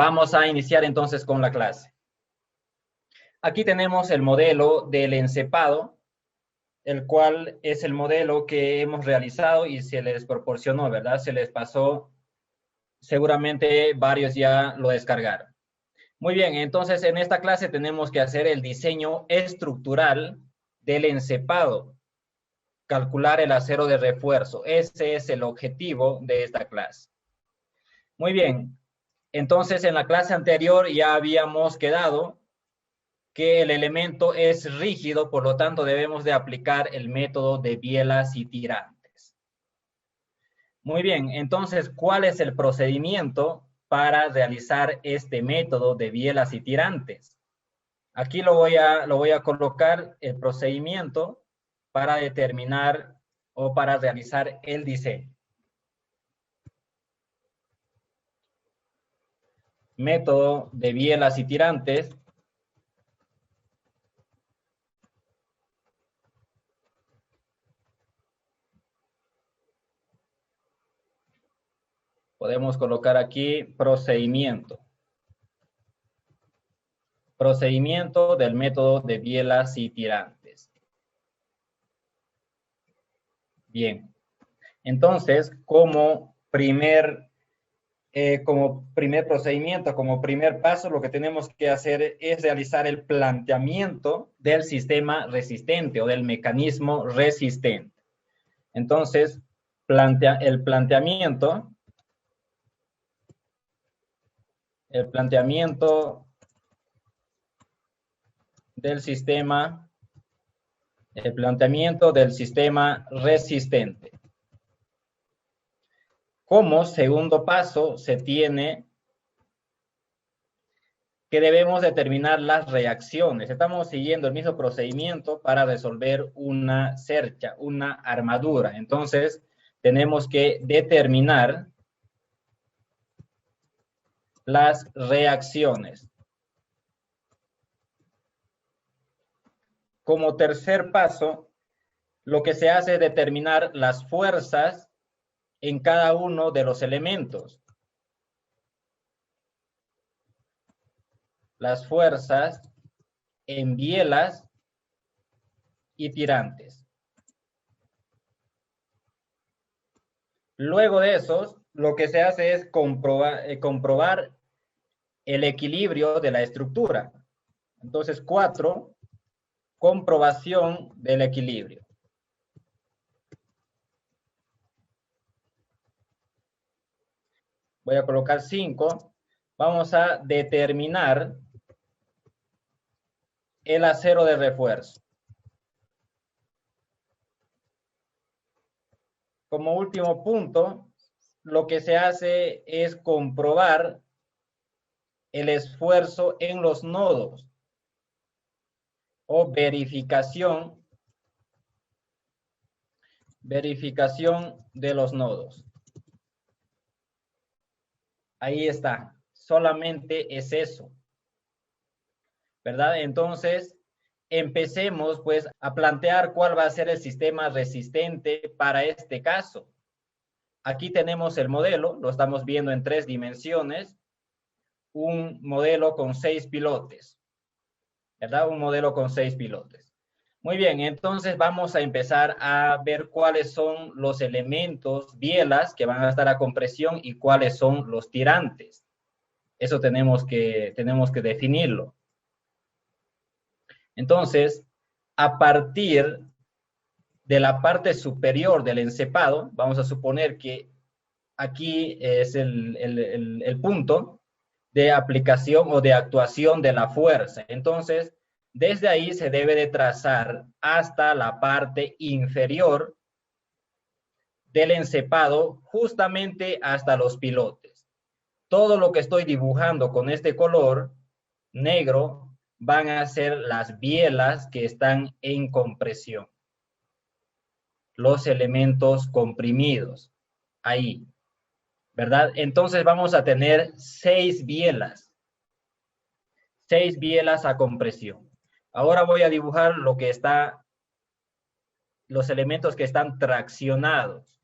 vamos a iniciar entonces con la clase. Aquí tenemos el modelo del encepado, el cual es el modelo que hemos realizado y se les proporcionó, ¿verdad? Se les pasó, seguramente varios ya lo descargaron. Muy bien, entonces en esta clase tenemos que hacer el diseño estructural del encepado, calcular el acero de refuerzo. Ese es el objetivo de esta clase. Muy bien, entonces en la clase anterior ya habíamos quedado que el elemento es rígido, por lo tanto debemos de aplicar el método de bielas y tirantes. Muy bien, entonces, ¿cuál es el procedimiento para realizar este método de bielas y tirantes? Aquí lo voy a colocar el procedimiento para determinar o para realizar el diseño. Método de bielas y tirantes. Podemos colocar aquí procedimiento. Procedimiento del método de bielas y tirantes. Bien. Entonces, como primer procedimiento, como primer paso, lo que tenemos que hacer es realizar el planteamiento del sistema resistente o del mecanismo resistente. Entonces, el planteamiento del sistema resistente. Como segundo paso, se tiene que debemos determinar las reacciones. Estamos siguiendo el mismo procedimiento para resolver una cercha, una armadura. Entonces, tenemos que determinar las reacciones. Como tercer paso, lo que se hace es determinar las fuerzas en cada uno de los elementos. Las fuerzas en bielas y tirantes. Luego de eso, lo que se hace es comprobar el equilibrio de la estructura. Entonces, 4, comprobación del equilibrio. Voy a colocar 5. Vamos a determinar el acero de refuerzo. Como último punto, lo que se hace es comprobar el esfuerzo en los nodos o verificación de los nodos. Ahí está, solamente es eso, ¿verdad? Entonces, empecemos pues a plantear cuál va a ser el sistema resistente para este caso. Aquí tenemos el modelo, lo estamos viendo en 3 dimensiones, un modelo con 6 pilotes, ¿verdad? Un modelo con 6 pilotes. Muy bien, entonces vamos a empezar a ver cuáles son los elementos, bielas, que van a estar a compresión y cuáles son los tirantes. Eso tenemos que definirlo. Entonces, a partir de la parte superior del encepado, vamos a suponer que aquí es el punto de aplicación o de actuación de la fuerza. Entonces, desde ahí se debe de trazar hasta la parte inferior del encepado, justamente hasta los pilotes. Todo lo que estoy dibujando con este color negro van a ser las bielas que están en compresión. Los elementos comprimidos, ahí, ¿verdad? Entonces vamos a tener 6 bielas. 6 bielas a compresión. Ahora voy a dibujar los elementos que están traccionados.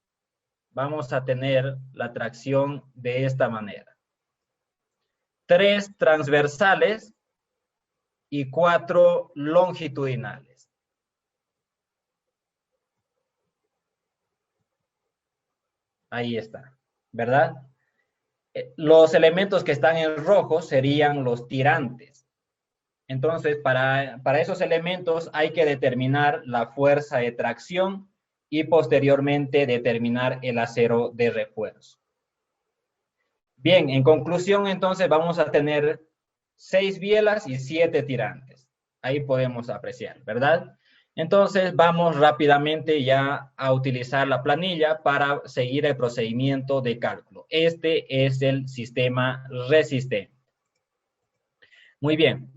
Vamos a tener la tracción de esta manera. 3 transversales y 4 longitudinales. Ahí está, ¿verdad? Los elementos que están en rojo serían los tirantes. Entonces, para esos elementos hay que determinar la fuerza de tracción y posteriormente determinar el acero de refuerzo. Bien, en conclusión, entonces vamos a tener 6 bielas y 7 tirantes. Ahí podemos apreciar, ¿verdad? Entonces, vamos rápidamente ya a utilizar la planilla para seguir el procedimiento de cálculo. Este es el sistema resistente. Muy bien.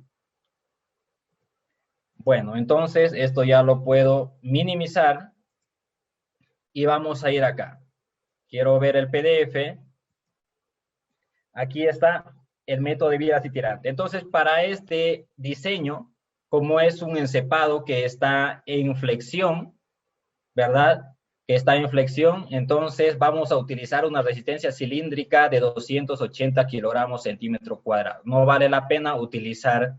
Bueno, entonces esto ya lo puedo minimizar y vamos a ir acá. Quiero ver el PDF. Aquí está el método de vidas y tirante. Entonces, para este diseño, como es un encepado que está en flexión, ¿verdad? Que está en flexión, entonces vamos a utilizar una resistencia cilíndrica de 280 kilogramos centímetro cuadrado. No vale la pena utilizar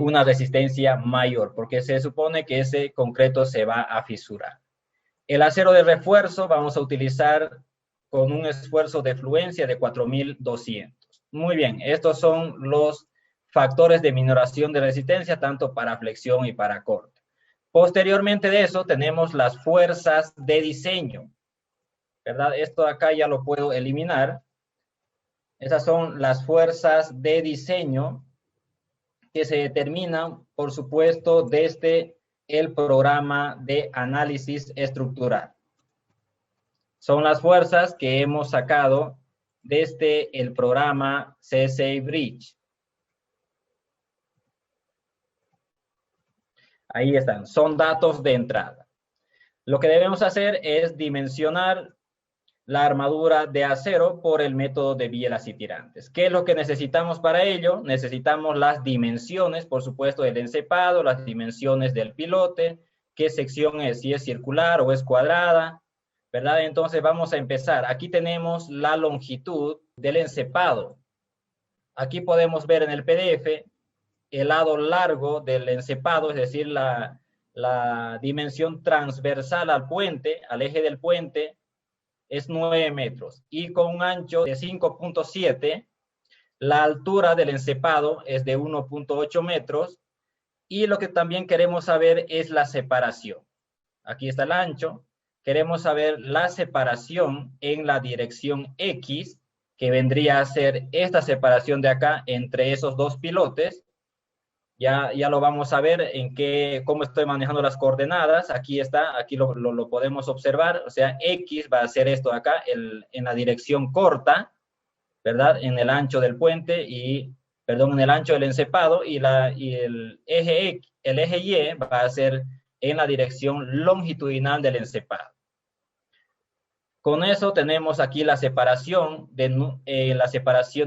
una resistencia mayor, porque se supone que ese concreto se va a fisurar. El acero de refuerzo vamos a utilizar con un esfuerzo de fluencia de 4200. Muy bien, estos son los factores de minoración de resistencia, tanto para flexión y para corte. Posteriormente de eso tenemos las fuerzas de diseño, ¿verdad? Esto de acá ya lo puedo eliminar. Esas son las fuerzas de diseño que se determinan, por supuesto, desde el programa de análisis estructural. Son las fuerzas que hemos sacado desde el programa CSA Bridge. Ahí están, son datos de entrada. Lo que debemos hacer es dimensionar la armadura de acero por el método de bielas y tirantes. ¿Qué es lo que necesitamos para ello? Necesitamos las dimensiones, por supuesto, del encepado, las dimensiones del pilote, qué sección es, si es circular o es cuadrada, ¿verdad? Entonces vamos a empezar. Aquí tenemos la longitud del encepado. Aquí podemos ver en el PDF el lado largo del encepado, es decir, la dimensión transversal al puente, al eje del puente, es 9 metros. Y con un ancho de 5.7, la altura del encepado es de 1.8 metros. Y lo que también queremos saber es la separación. Aquí está el ancho. Queremos saber la separación en la dirección X, que vendría a ser esta separación de acá entre esos dos pilotes. Ya lo vamos a ver cómo estoy manejando las coordenadas. Aquí está, aquí lo podemos observar. O sea, X va a ser esto de acá en la dirección corta, ¿verdad? En el ancho del puente en el ancho del encepado y el eje Y va a ser en la dirección longitudinal del encepado. Con eso tenemos aquí la separación de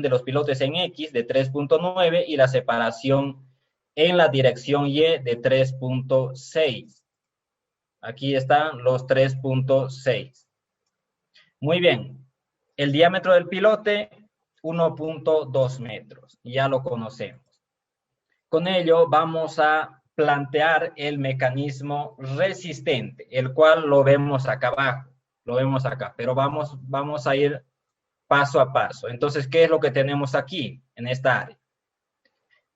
los pilotes en X de 3.9 y la separación en la dirección Y de 3.6. Aquí están los 3.6. Muy bien. El diámetro del pilote, 1.2 metros. Ya lo conocemos. Con ello vamos a plantear el mecanismo resistente, el cual lo vemos acá abajo. Lo vemos acá, pero vamos a ir paso a paso. Entonces, ¿qué es lo que tenemos aquí en esta área?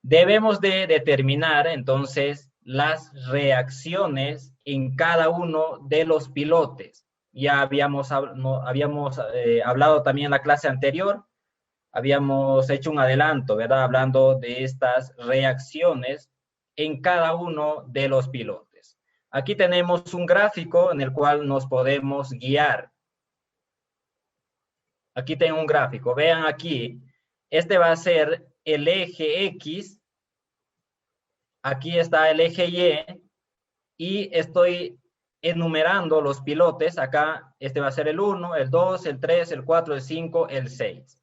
Debemos de determinar entonces las reacciones en cada uno de los pilotes. Ya habíamos hablado también en la clase anterior, habíamos hecho un adelanto, ¿verdad? Hablando de estas reacciones en cada uno de los pilotes. Aquí tenemos un gráfico en el cual nos podemos guiar. Aquí tengo un gráfico. Vean aquí, este va a ser el eje X. Aquí está el eje Y estoy enumerando los pilotes. Acá este va a ser el 1, el 2, el 3, el 4, el 5, el 6.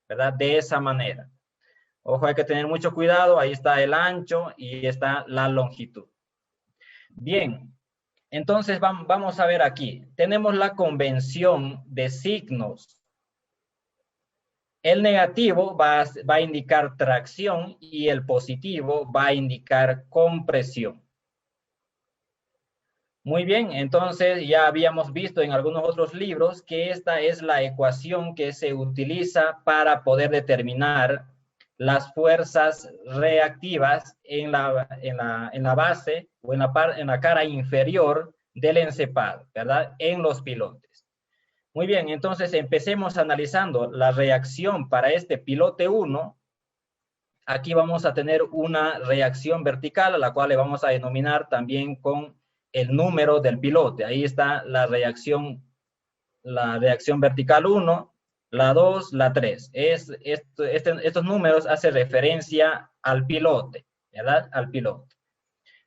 ¿Verdad? De esa manera. Ojo, hay que tener mucho cuidado. Ahí está el ancho y está la longitud. Bien, entonces vamos a ver aquí. Tenemos la convención de signos. El negativo va a indicar tracción y el positivo va a indicar compresión. Muy bien, entonces ya habíamos visto en algunos otros libros que esta es la ecuación que se utiliza para poder determinar las fuerzas reactivas en la base o en la cara inferior del encepado, ¿verdad? En los pilotes. Muy bien, entonces empecemos analizando la reacción para este pilote 1. Aquí vamos a tener una reacción vertical, a la cual le vamos a denominar también con el número del pilote. Ahí está la reacción vertical 1, la 2, la 3. Estos números hacen referencia al pilote, ¿verdad? Al pilote.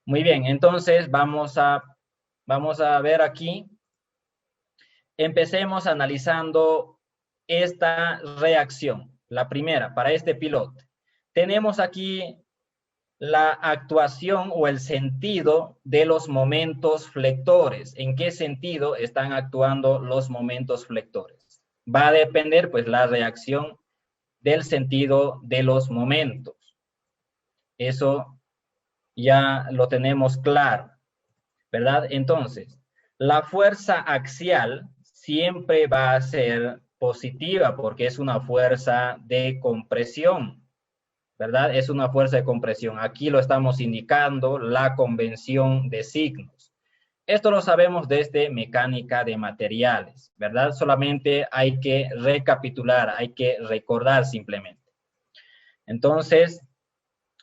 Muy bien, entonces vamos a ver aquí. Empecemos analizando esta reacción, la primera, para este pilote. Tenemos aquí la actuación o el sentido de los momentos flectores. ¿En qué sentido están actuando los momentos flectores? Va a depender, pues, la reacción del sentido de los momentos. Eso ya lo tenemos claro, ¿verdad? Entonces, la fuerza axial siempre va a ser positiva porque es una fuerza de compresión, ¿verdad? Es una fuerza de compresión. Aquí lo estamos indicando, la convención de signos. Esto lo sabemos desde mecánica de materiales, ¿verdad? Solamente hay que recapitular, hay que recordar simplemente. Entonces,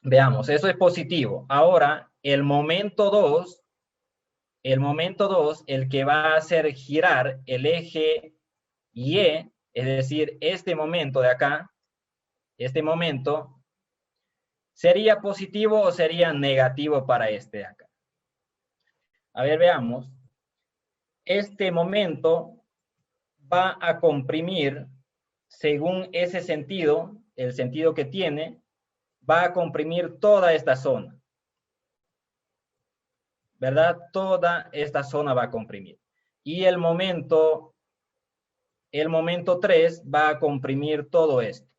veamos, eso es positivo. Ahora, el momento 2, el que va a hacer girar el eje Y, es decir, este momento de acá, este momento, ¿sería positivo o sería negativo para este de acá? A ver, veamos. Este momento va a comprimir, según ese sentido, el sentido que tiene, va a comprimir toda esta zona, ¿verdad? Toda esta zona va a comprimir. Y el momento 3 va a comprimir todo esto,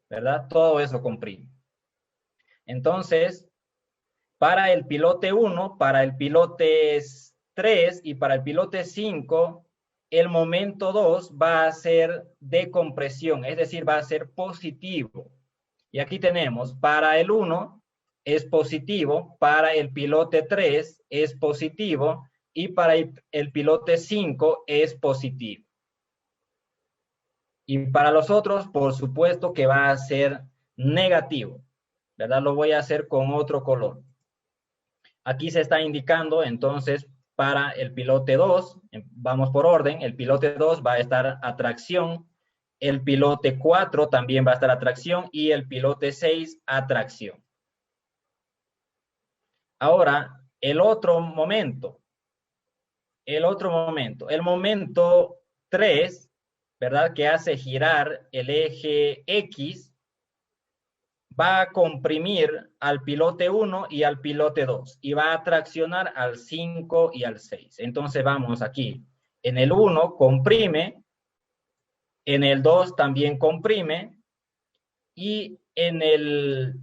¿verdad? Todo eso comprime. Entonces, para el pilote 1, para el pilote 3 y para el pilote 5, el momento 2 va a ser de compresión, es decir, va a ser positivo. Y aquí tenemos, para el 1 es positivo, para el pilote 3 es positivo y para el pilote 5 es positivo. Y para los otros, por supuesto que va a ser negativo, ¿verdad? Lo voy a hacer con otro color. Aquí se está indicando, entonces, para el pilote 2, vamos por orden, el pilote 2 va a estar atracción, el pilote 4 también va a estar atracción y el pilote 6 atracción. Ahora, el momento 3, ¿verdad? Que hace girar el eje X, va a comprimir al pilote 1 y al pilote 2 y va a traccionar al 5 y al 6. Entonces vamos aquí. En el 1 comprime, en el 2 también comprime y en el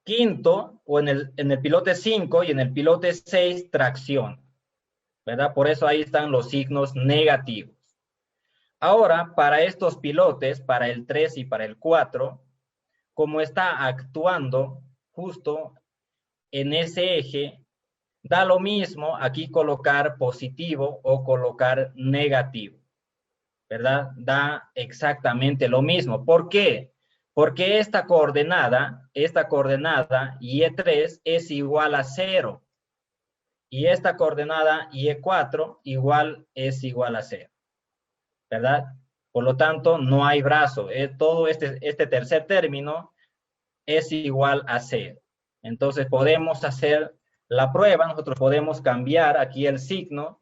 quinto o en el pilote 5 y en el pilote 6 tracciona, ¿verdad? Por eso ahí están los signos negativos. Ahora, para estos pilotes, para el 3 y para el 4, como está actuando justo en ese eje, da lo mismo aquí colocar positivo o colocar negativo, ¿verdad? Da exactamente lo mismo. ¿Por qué? Porque esta coordenada Y3 es igual a 0 y esta coordenada Y4 es igual a 0, ¿verdad? Por lo tanto, no hay brazo. Todo este tercer término es igual a 0. Entonces podemos hacer la prueba, nosotros podemos cambiar aquí el signo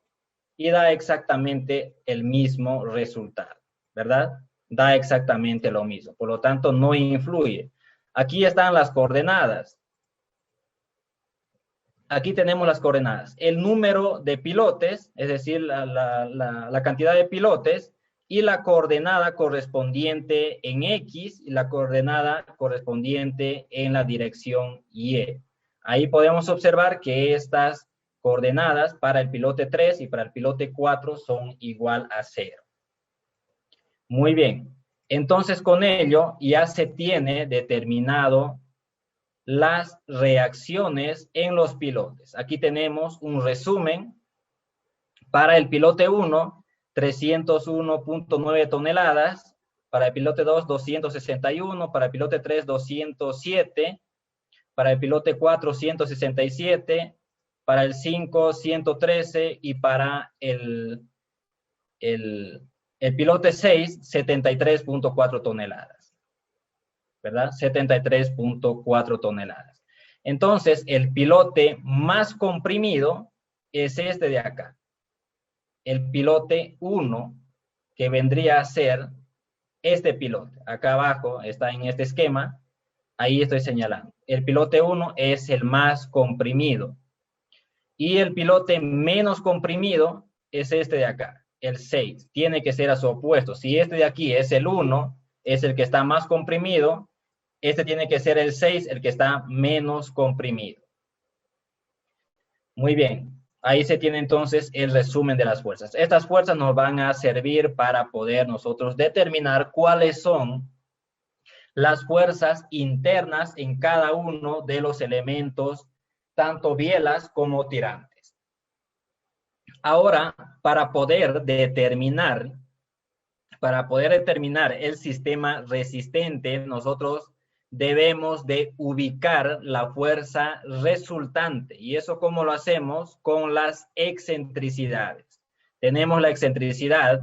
y da exactamente el mismo resultado, ¿verdad? Da exactamente lo mismo, por lo tanto no influye. Aquí están las coordenadas. aquí tenemos las coordenadas. El número de pilotes, es decir, la cantidad de pilotes, y la coordenada correspondiente en X y la coordenada correspondiente en la dirección Y. Ahí podemos observar que estas coordenadas para el pilote 3 y para el pilote 4 son igual a 0. Muy bien. Entonces, con ello ya se tiene determinado las reacciones en los pilotes. Aquí tenemos un resumen. Para el pilote 1, 301.9 toneladas. Para el pilote 2, 261. Para el pilote 3, 207. Para el pilote 4, 167. Para el 5, 113. Y para el pilote 6, 73.4 toneladas. ¿Verdad? 73.4 toneladas. Entonces, el pilote más comprimido es este de acá. El pilote 1, que vendría a ser este pilote. Acá abajo está en este esquema. Ahí estoy señalando. El pilote 1 es el más comprimido. Y el pilote menos comprimido es este de acá, el 6. Tiene que ser a su opuesto. Si este de aquí es el 1, es el que está más comprimido, este tiene que ser el 6, el que está menos comprimido. Muy bien. Ahí se tiene entonces el resumen de las fuerzas. Estas fuerzas nos van a servir para poder nosotros determinar cuáles son las fuerzas internas en cada uno de los elementos, tanto bielas como tirantes. Ahora, para poder determinar el sistema resistente, nosotros debemos de ubicar la fuerza resultante. ¿Y eso cómo lo hacemos? Con las excentricidades. Tenemos la excentricidad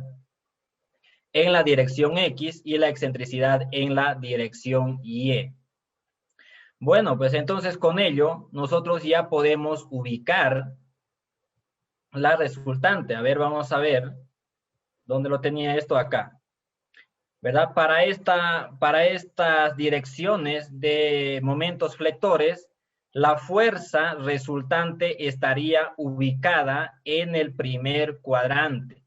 en la dirección X y la excentricidad en la dirección Y. Bueno, pues entonces con ello nosotros ya podemos ubicar la resultante. A ver, vamos a ver dónde lo tenía esto acá. ¿Verdad? Para estas direcciones de momentos flectores, la fuerza resultante estaría ubicada en el primer cuadrante,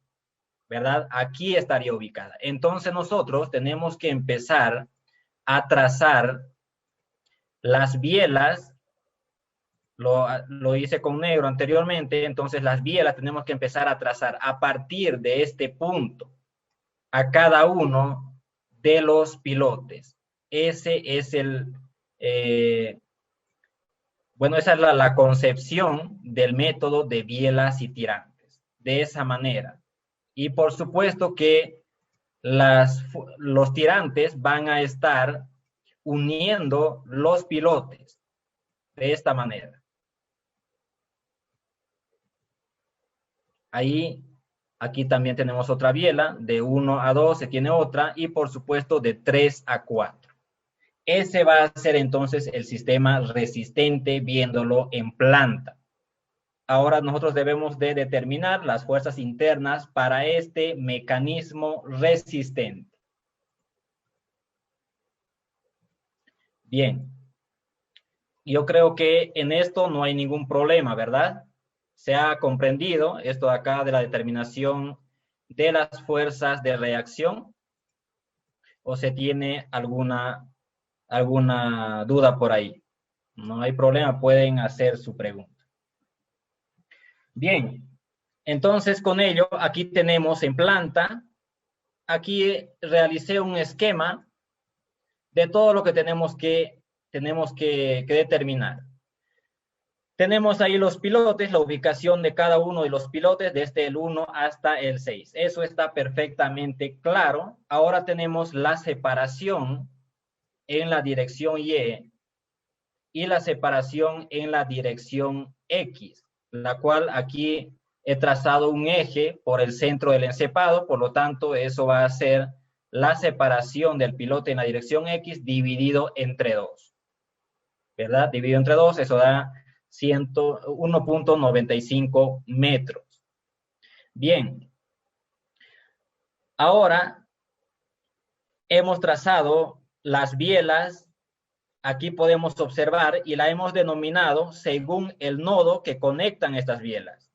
¿verdad? Aquí estaría ubicada. Entonces nosotros tenemos que empezar a trazar las bielas, lo hice con negro anteriormente, entonces las bielas tenemos que empezar a trazar a partir de este punto a cada uno de los pilotes. Ese es bueno, esa es la concepción del método de bielas y tirantes. De esa manera. Y por supuesto que los tirantes van a estar uniendo los pilotes de esta manera. Ahí, aquí también tenemos otra biela, de 1 a 2 se tiene otra, y por supuesto de 3 a 4. Ese va a ser entonces el sistema resistente viéndolo en planta. Ahora nosotros debemos de determinar las fuerzas internas para este mecanismo resistente. Bien. Yo creo que en esto no hay ningún problema, ¿verdad? Se ha comprendido esto de acá de la determinación de las fuerzas de reacción, o se tiene alguna duda por ahí. No hay problema, pueden hacer su pregunta. Bien, entonces con ello, aquí tenemos en planta, aquí realicé un esquema de todo lo que tenemos que determinar. Tenemos ahí los pilotes, la ubicación de cada uno de los pilotes, desde el 1 hasta el 6. Eso está perfectamente claro. Ahora tenemos la separación en la dirección y la separación en la dirección X, la cual aquí he trazado un eje por el centro del encepado, por lo tanto, eso va a ser la separación del pilote en la dirección X dividido entre 2. ¿Verdad? Dividido entre 2, eso da 1.95 metros. Bien. Ahora hemos trazado las bielas aquí podemos observar y la hemos denominado según el nodo que conectan estas bielas.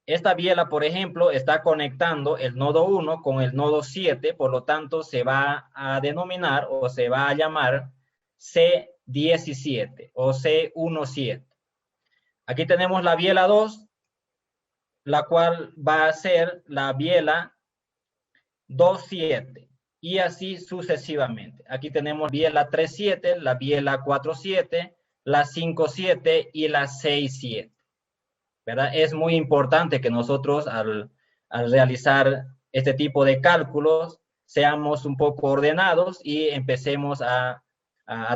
Esta biela, por ejemplo, está conectando el nodo 1 con el nodo 7, por lo tanto se va a denominar o se va a llamar C17 o C17. Aquí tenemos la biela 2, la cual va a ser la biela 2,7 y así sucesivamente. Aquí tenemos biela 3,7, la biela 4,7, la 5,7 y la 6,7. ¿Verdad? Es muy importante que nosotros al realizar este tipo de cálculos seamos un poco ordenados y empecemos a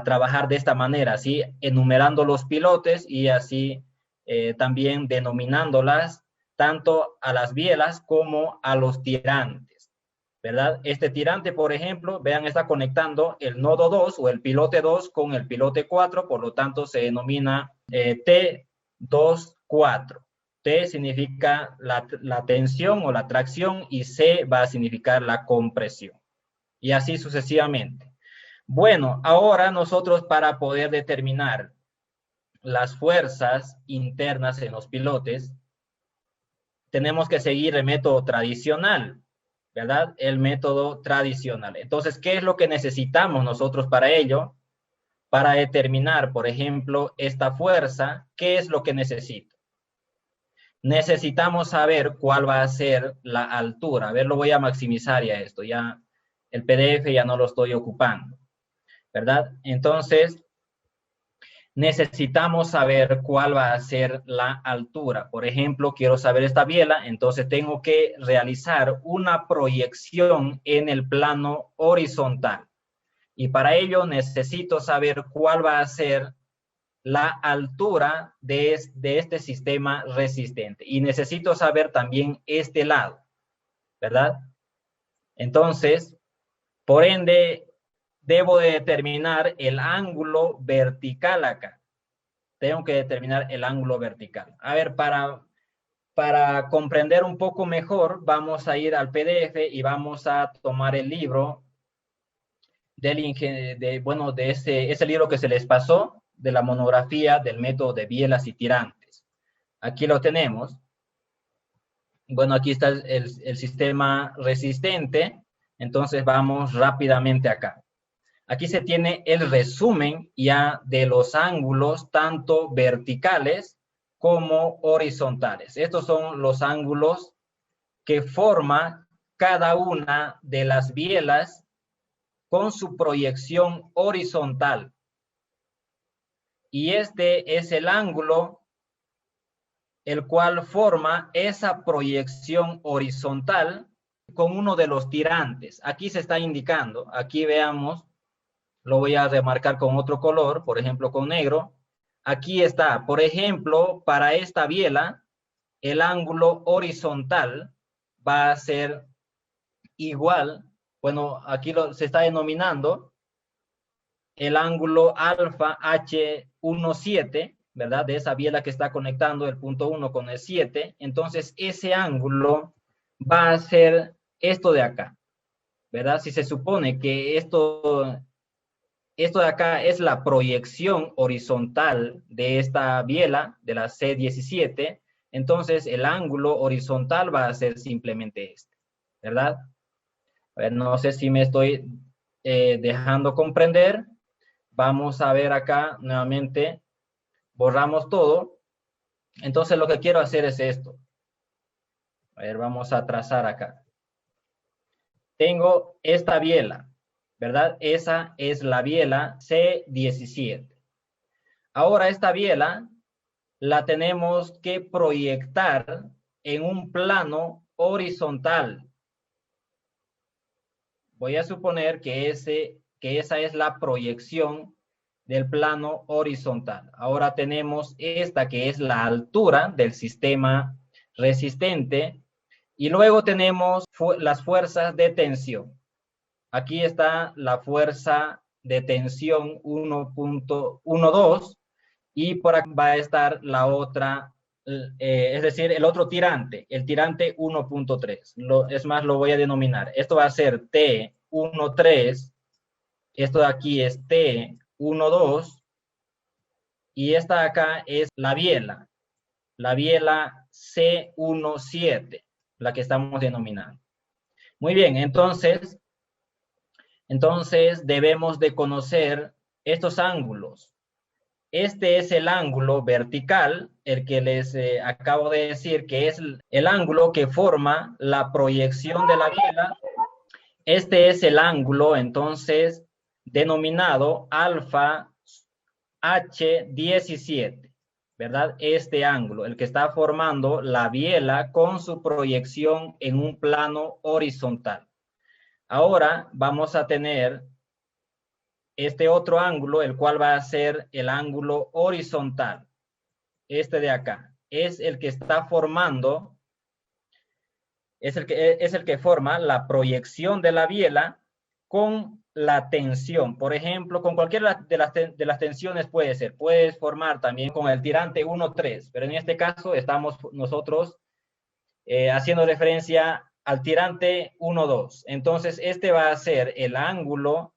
trabajar de esta manera, así enumerando los pilotes y así también denominándolas tanto a las bielas como a los tirantes, ¿verdad? Este tirante, por ejemplo, vean, está conectando el nodo 2 o el pilote 2 con el pilote 4, por lo tanto se denomina T2,4. T significa la tensión o la tracción y C va a significar la compresión. Y así sucesivamente. Bueno, ahora nosotros para poder determinar las fuerzas internas en los pilotes, tenemos que seguir el método tradicional, ¿verdad? El método tradicional. Entonces, ¿qué es lo que necesitamos nosotros para ello? Para determinar, por ejemplo, esta fuerza, ¿qué es lo que necesito? Necesitamos saber cuál va a ser la altura. A ver, lo voy a maximizar ya esto. Ya el PDF ya no lo estoy ocupando, ¿verdad? Entonces, necesitamos saber cuál va a ser la altura. Por ejemplo, quiero saber esta biela, entonces tengo que realizar una proyección en el plano horizontal. Y para ello necesito saber cuál va a ser la altura de este sistema resistente. Y necesito saber también este lado, ¿verdad? Entonces, por ende, debo de determinar el ángulo vertical acá. Tengo que determinar el ángulo vertical. A ver, para comprender un poco mejor, vamos a ir al PDF y vamos a tomar el libro de ese libro que se les pasó, de la monografía del método de bielas y tirantes. Aquí lo tenemos. Bueno, aquí está el sistema resistente. Entonces vamos rápidamente acá. Aquí se tiene el resumen ya de los ángulos tanto verticales como horizontales. Estos son los ángulos que forma cada una de las bielas con su proyección horizontal. Y este es el ángulo el cual forma esa proyección horizontal con uno de los tirantes. Aquí se está indicando, aquí veamos, lo voy a remarcar con otro color, por ejemplo con negro. Aquí está, por ejemplo, para esta biela, el ángulo horizontal va a ser igual, bueno, aquí se está denominando el ángulo alfa H17, ¿verdad? De esa biela que está conectando el punto 1 con el 7. Entonces, ese ángulo va a ser esto de acá, ¿verdad? Si se supone que esto de acá es la proyección horizontal de esta biela, de la C17, entonces el ángulo horizontal va a ser simplemente este, ¿verdad? A ver, no sé si me estoy dejando comprender. Vamos a ver acá nuevamente, borramos todo. Entonces lo que quiero hacer es esto. A ver, vamos a trazar acá. Tengo esta biela, ¿verdad? Esa es la biela C17. Ahora esta biela la tenemos que proyectar en un plano horizontal. Voy a suponer que esa es la proyección del plano horizontal. Ahora tenemos esta que es la altura del sistema resistente y luego tenemos las fuerzas de tensión. Aquí está la fuerza de tensión 1.12 y por aquí va a estar la otra, es decir, el otro tirante, el tirante 1.3. Es más, lo voy a denominar. Esto va a ser T13, esto de aquí es T14 1, 2, y esta de acá es la biela C17, la que estamos denominando. Muy bien, entonces debemos de conocer estos ángulos. Este es el ángulo vertical, el que les acabo de decir, que es el ángulo que forma la proyección de la biela. Este es el ángulo, entonces, denominado alfa H17, ¿verdad? Este ángulo, el que está formando la biela con su proyección en un plano horizontal. Ahora vamos a tener este otro ángulo, el cual va a ser el ángulo horizontal. Este de acá es el que está formando, es el que forma la proyección de la biela con la tensión. Por ejemplo, con cualquiera de las tensiones puede ser. Puedes formar también con el tirante 1,3, pero en este caso estamos nosotros haciendo referencia al tirante 1,2. Entonces, este va a ser el ángulo,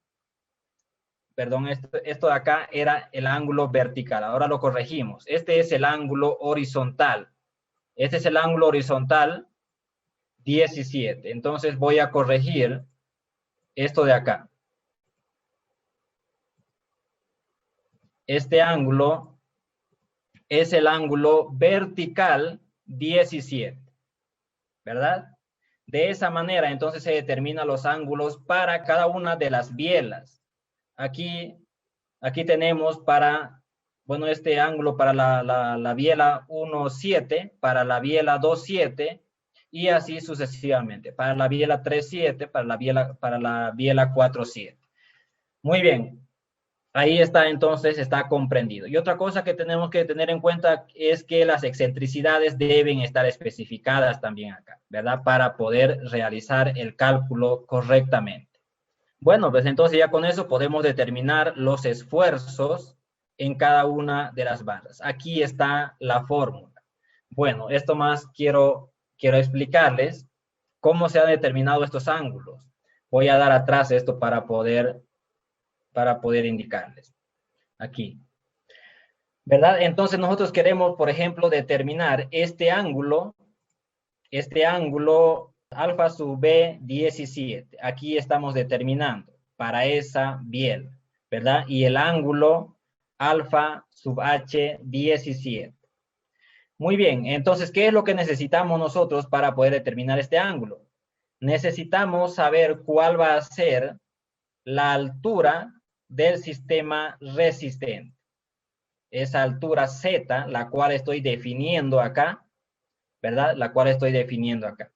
perdón, esto de acá era el ángulo vertical. Ahora lo corregimos. Este es el ángulo horizontal. Este es el ángulo horizontal 17. Entonces voy a corregir esto de acá. Este ángulo es el ángulo vertical 17, ¿verdad? De esa manera, entonces se determinan los ángulos para cada una de las bielas. Aquí tenemos para, bueno, este ángulo para la biela 1,7, para la biela 2,7, y así sucesivamente. Para la biela 3,7, para la biela 4,7. Muy bien. Ahí está, entonces, está comprendido. Y otra cosa que tenemos que tener en cuenta es que las excentricidades deben estar especificadas también acá, ¿verdad? Para poder realizar el cálculo correctamente. Bueno, pues entonces ya con eso podemos determinar los esfuerzos en cada una de las barras. Aquí está la fórmula. Bueno, esto más quiero explicarles cómo se han determinado estos ángulos. Voy a dar atrás esto para poder indicarles. Aquí. ¿Verdad? Entonces nosotros queremos, por ejemplo, determinar este ángulo alfa sub B 17. Aquí estamos determinando para esa biela, ¿verdad? Y el ángulo alfa sub H 17. Muy bien, entonces, ¿qué es lo que necesitamos nosotros para poder determinar este ángulo? Necesitamos saber cuál va a ser la altura del sistema resistente. Esa altura Z, la cual estoy definiendo acá, ¿verdad? La cual estoy definiendo acá.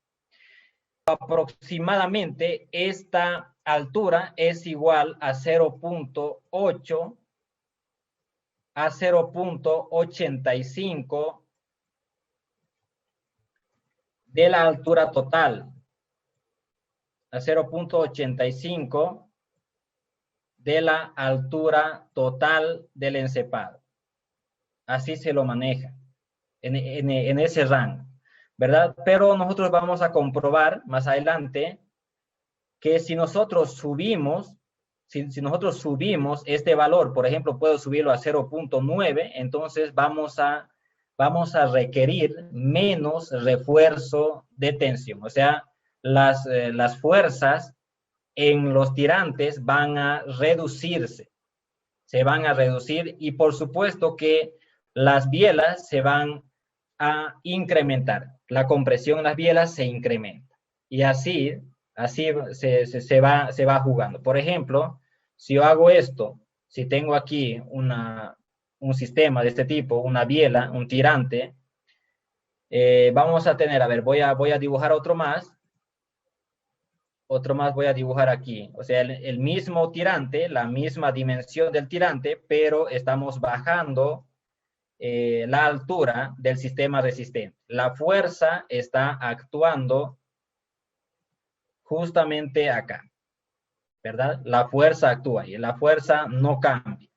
Aproximadamente esta altura es igual a 0.8 a 0.85 de la altura total, a 0.85 de la altura total del encepado. Así se lo maneja en ese rango, ¿verdad? Pero nosotros vamos a comprobar más adelante que si nosotros subimos, si nosotros subimos este valor, por ejemplo, puedo subirlo a 0.9, entonces vamos a requerir menos refuerzo de tensión. O sea, las fuerzas en los tirantes van a reducirse, se van a reducir, y por supuesto que las bielas se van a incrementar. La compresión en las bielas se incrementa. Y así se va jugando. Por ejemplo, si yo hago esto, si tengo aquí un sistema de este tipo, una biela, un tirante, vamos a tener, a ver, voy a dibujar otro más voy a dibujar aquí. O sea, el mismo tirante, la misma dimensión del tirante, pero estamos bajando la altura del sistema resistente. La fuerza está actuando justamente acá, ¿verdad? La fuerza actúa y la fuerza no cambia,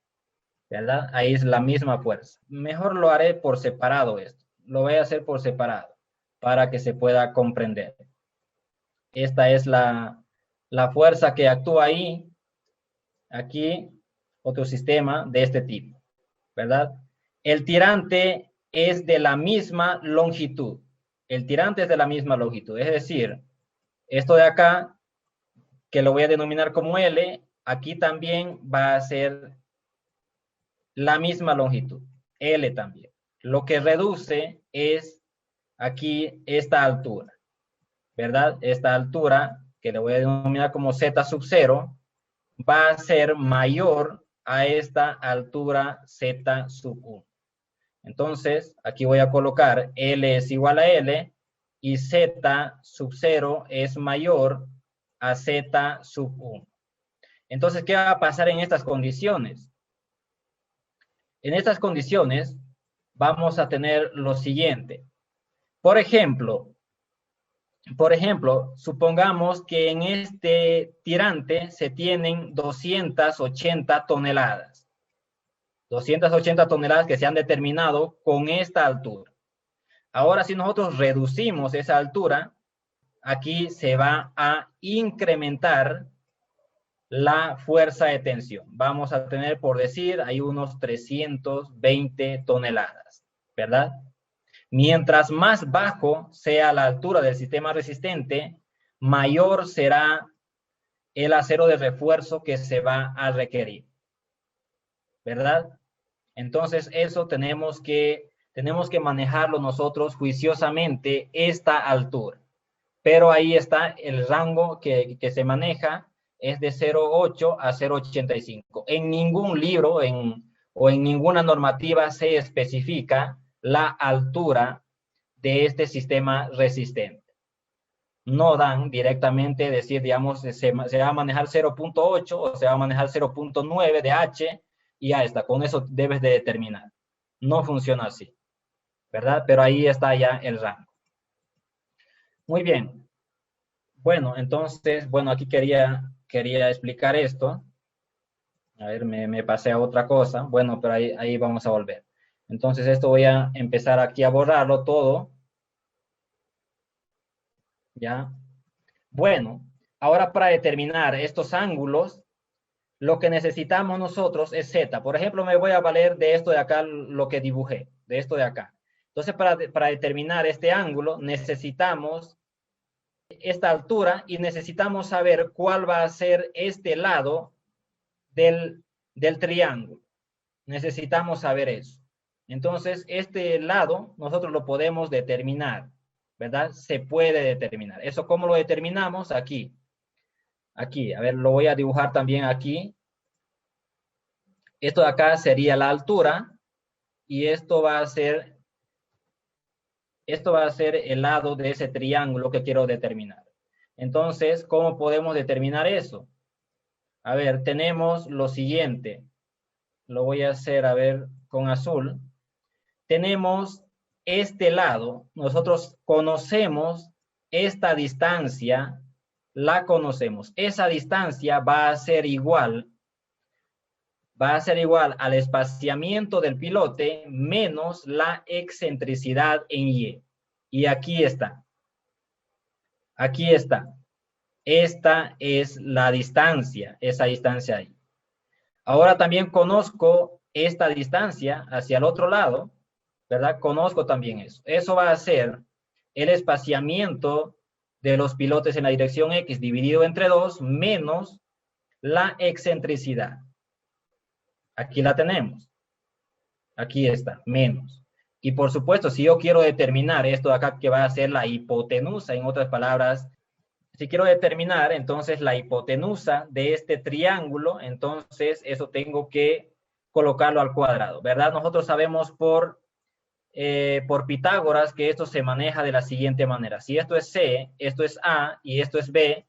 ¿verdad? Ahí es la misma fuerza. Mejor lo haré por separado esto. Lo voy a hacer por separado para que se pueda comprender. Esta es la fuerza que actúa ahí, aquí, otro sistema de este tipo, ¿verdad? El tirante es de la misma longitud. El tirante es de la misma longitud. Es decir, esto de acá, que lo voy a denominar como L, aquí también va a ser la misma longitud. L también. Lo que reduce es aquí esta altura, ¿verdad? Esta altura, que le voy a denominar como Z sub 0, va a ser mayor a esta altura Z sub 1. Entonces, aquí voy a colocar L es igual a L y Z sub 0 es mayor a Z sub 1. Entonces, ¿qué va a pasar en estas condiciones? En estas condiciones vamos a tener lo siguiente. Por ejemplo, supongamos que en este tirante se tienen 280 toneladas. 280 toneladas que se han determinado con esta altura. Ahora, si nosotros reducimos esa altura, aquí se va a incrementar la fuerza de tensión. Vamos a tener, por decir, hay unos 320 toneladas, ¿verdad? Mientras más bajo sea la altura del sistema resistente, mayor será el acero de refuerzo que se va a requerir, ¿verdad? Entonces, eso tenemos que manejarlo nosotros juiciosamente, esta altura. Pero ahí está el rango que se maneja, es de 0,8 a 0,85. En ningún libro o en ninguna normativa se especifica la altura de este sistema resistente. No dan directamente decir, digamos, se va a manejar 0,8 o se va a manejar 0,9 de H y ya está, con eso debes de determinar. No funciona así, ¿verdad? Pero ahí está ya el rango. Muy bien. Bueno, entonces, bueno, aquí quería explicar esto. A ver, me pasé a otra cosa. Bueno, pero ahí vamos a volver. Entonces, esto voy a empezar aquí a borrarlo todo. ¿Ya? Bueno, ahora para determinar estos ángulos, lo que necesitamos nosotros es Z. Por ejemplo, me voy a valer de esto de acá, lo que dibujé, de esto de acá. Entonces, para determinar este ángulo, necesitamos esta altura y necesitamos saber cuál va a ser este lado del triángulo. Necesitamos saber eso. Entonces, este lado nosotros lo podemos determinar, ¿verdad? Se puede determinar. ¿Eso cómo lo determinamos? Aquí. Aquí, a ver, lo voy a dibujar también aquí. Esto de acá sería la altura y esto va a ser el lado de ese triángulo que quiero determinar. Entonces, ¿cómo podemos determinar eso? A ver, tenemos lo siguiente. Lo voy a hacer, a ver, con azul. Tenemos este lado. Nosotros conocemos esta distancia, la conocemos. Esa distancia va a ser igual al espaciamiento del pilote menos la excentricidad en Y. Y aquí está. Aquí está. Esta es la distancia, esa distancia ahí. Ahora también conozco esta distancia hacia el otro lado, ¿verdad? Conozco también eso. Eso va a ser el espaciamiento de los pilotes en la dirección X dividido entre 2 menos la excentricidad. Aquí la tenemos. Aquí está, menos. Y por supuesto, si yo quiero determinar esto de acá que va a ser la hipotenusa, en otras palabras, si quiero determinar entonces la hipotenusa de este triángulo, entonces eso tengo que colocarlo al cuadrado, ¿verdad? Nosotros sabemos por Pitágoras que esto se maneja de la siguiente manera. Si esto es C, esto es A y esto es B,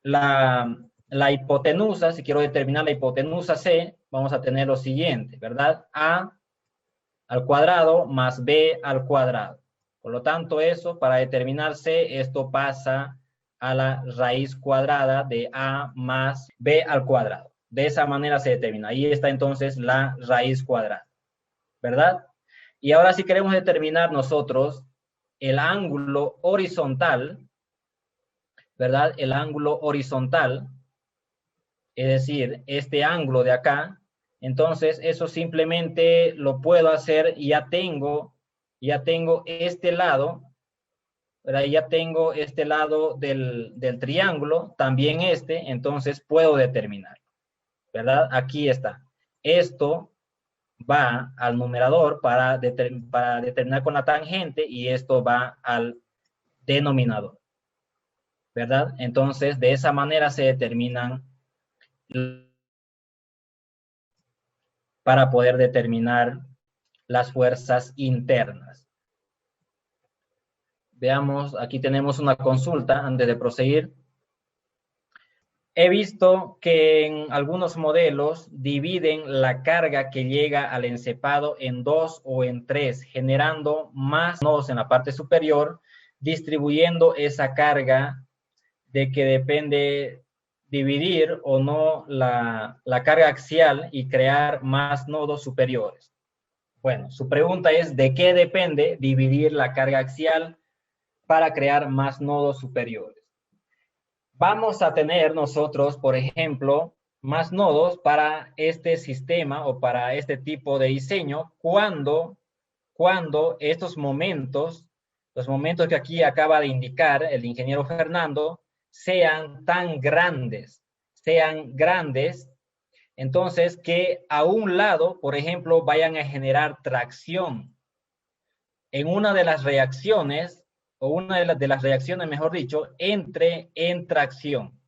la hipotenusa, si quiero determinar la hipotenusa C, vamos a tener lo siguiente, ¿verdad? A al cuadrado más B al cuadrado. Por lo tanto, eso, para determinar C, esto pasa a la raíz cuadrada de A más B al cuadrado. De esa manera se determina. Ahí está entonces la raíz cuadrada, ¿verdad? Y ahora si queremos determinar nosotros el ángulo horizontal, ¿verdad? El ángulo horizontal. es decir, este ángulo de acá, entonces eso simplemente lo puedo hacer y ya tengo este lado, ¿verdad? Ya tengo este lado del triángulo, también este, entonces puedo determinar, ¿verdad? Aquí está. Esto va al numerador para determinar con la tangente y esto va al denominador, ¿verdad? Entonces, de esa manera se determinan para poder determinar las fuerzas internas. Veamos, aquí tenemos una consulta antes de proseguir. He visto que en algunos modelos dividen la carga que llega al encepado en 2 o en 3, generando más nodos en la parte superior, distribuyendo esa carga de que depende dividir o no la carga axial y crear más nodos superiores. Bueno, su pregunta es, ¿de qué depende dividir la carga axial para crear más nodos superiores? Vamos a tener nosotros, por ejemplo, más nodos para este sistema o para este tipo de diseño cuando estos momentos, los momentos que aquí acaba de indicar el ingeniero Fernando, sean grandes, entonces que a un lado, por ejemplo, vayan a generar tracción. En una de las reacciones, o una de las reacciones, mejor dicho, entre en tracción.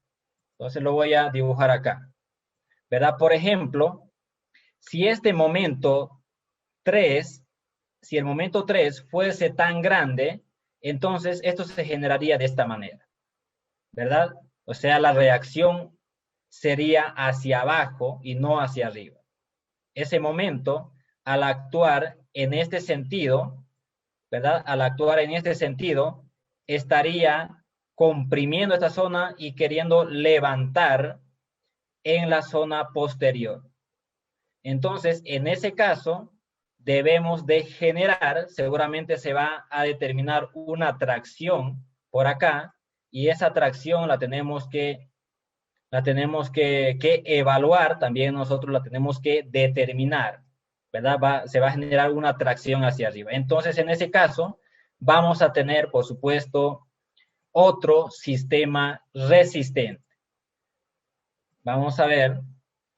Entonces lo voy a dibujar acá, ¿verdad? Por ejemplo, si este momento 3, si el momento 3 fuese tan grande, entonces esto se generaría de esta manera, ¿verdad? O sea, la reacción sería hacia abajo y no hacia arriba. Ese momento, al actuar en este sentido, ¿verdad? Al actuar en este sentido, estaría comprimiendo esta zona y queriendo levantar en la zona posterior. Entonces, en ese caso, debemos de generar, seguramente se va a determinar una tracción por acá, y esa tracción la tenemos que evaluar, también nosotros la tenemos que determinar, ¿verdad? Se va a generar una tracción hacia arriba. Entonces, en ese caso, vamos a tener, por supuesto, otro sistema resistente. Vamos a ver,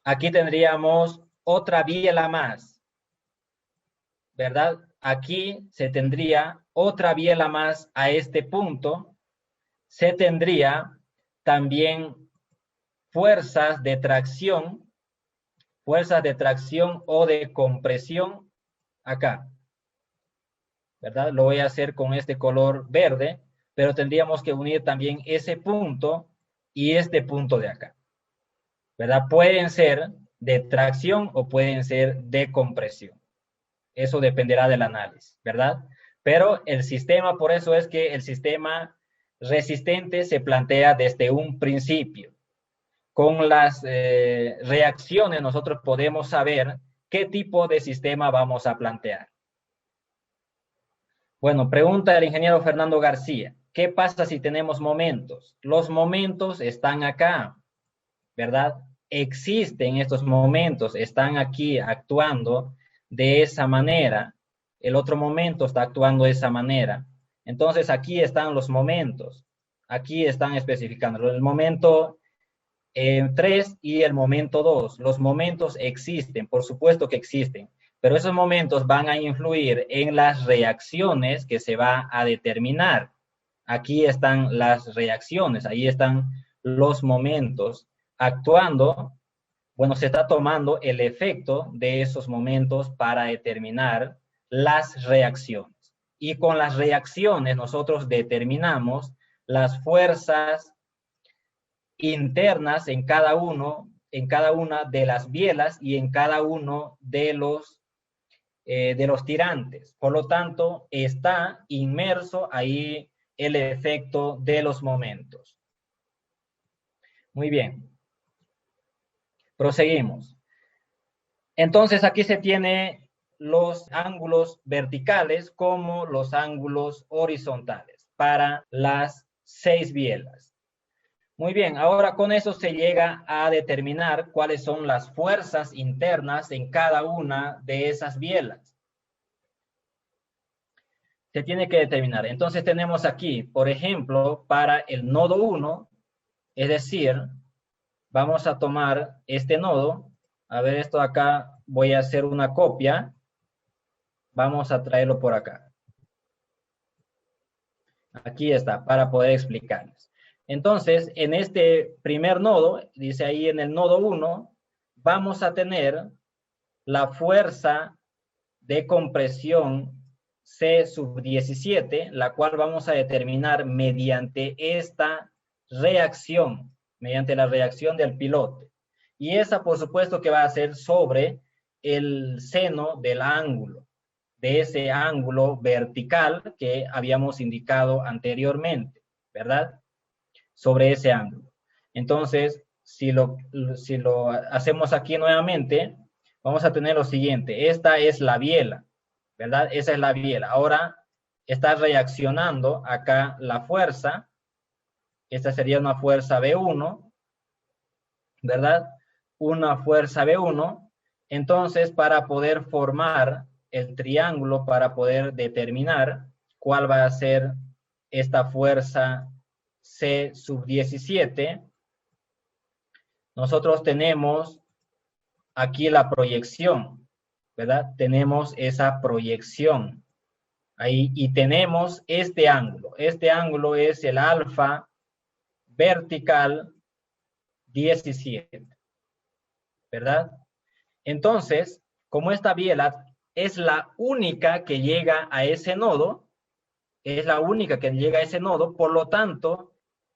aquí tendríamos otra biela más, ¿verdad? Aquí se tendría otra biela más a este punto. Se tendría también fuerzas de tracción o de compresión acá, ¿verdad? Lo voy a hacer con este color verde, pero tendríamos que unir también ese punto y este punto de acá, ¿verdad? Pueden ser de tracción o pueden ser de compresión. Eso dependerá del análisis, ¿verdad? Pero el sistema, por eso es que el sistema resistente se plantea desde un principio. Con las reacciones nosotros podemos saber qué tipo de sistema vamos a plantear. Bueno, pregunta el ingeniero Fernando García. ¿Qué pasa si tenemos momentos? Los momentos están acá, ¿verdad? Existen estos momentos, están aquí actuando de esa manera. El otro momento está actuando de esa manera. Entonces, aquí están los momentos. Aquí están especificando el momento 3 y el momento 2. Los momentos existen, por supuesto que existen, pero esos momentos van a influir en las reacciones que se va a determinar. Aquí están las reacciones, ahí están los momentos actuando. Bueno, se está tomando el efecto de esos momentos para determinar las reacciones. Y con las reacciones nosotros determinamos las fuerzas internas en cada una de las bielas y en cada uno de los tirantes. Por lo tanto, está inmerso ahí el efecto de los momentos. Muy bien. Proseguimos. Entonces, aquí se tiene los ángulos verticales como los ángulos horizontales para las 6 bielas. Muy bien, ahora con eso se llega a determinar cuáles son las fuerzas internas en cada una de esas bielas. Se tiene que determinar. Entonces tenemos aquí, por ejemplo, para el nodo 1, es decir, vamos a tomar este nodo. A ver, esto acá voy a hacer una copia. Vamos a traerlo por acá. Aquí está, para poder explicarles. Entonces, en este primer nodo, dice ahí en el nodo 1, vamos a tener la fuerza de compresión C sub 17, la cual vamos a determinar mediante esta reacción, mediante la reacción del pilote. Y esa, por supuesto, que va a ser sobre el seno del ángulo, de ese ángulo vertical que habíamos indicado anteriormente, ¿verdad? Sobre ese ángulo. Entonces, si lo hacemos aquí nuevamente, vamos a tener lo siguiente. Esta es la biela, ¿verdad? Esa es la biela. Ahora está reaccionando acá la fuerza. Esta sería una fuerza B1, ¿verdad? Una fuerza B1. Entonces, para poder formar el triángulo, para poder determinar cuál va a ser esta fuerza C sub 17, nosotros tenemos aquí la proyección, ¿verdad? Tenemos esa proyección ahí y tenemos este ángulo. Este ángulo es el alfa vertical 17, ¿verdad? Entonces, como esta biela es la única que llega a ese nodo, es la única que llega a ese nodo, por lo tanto,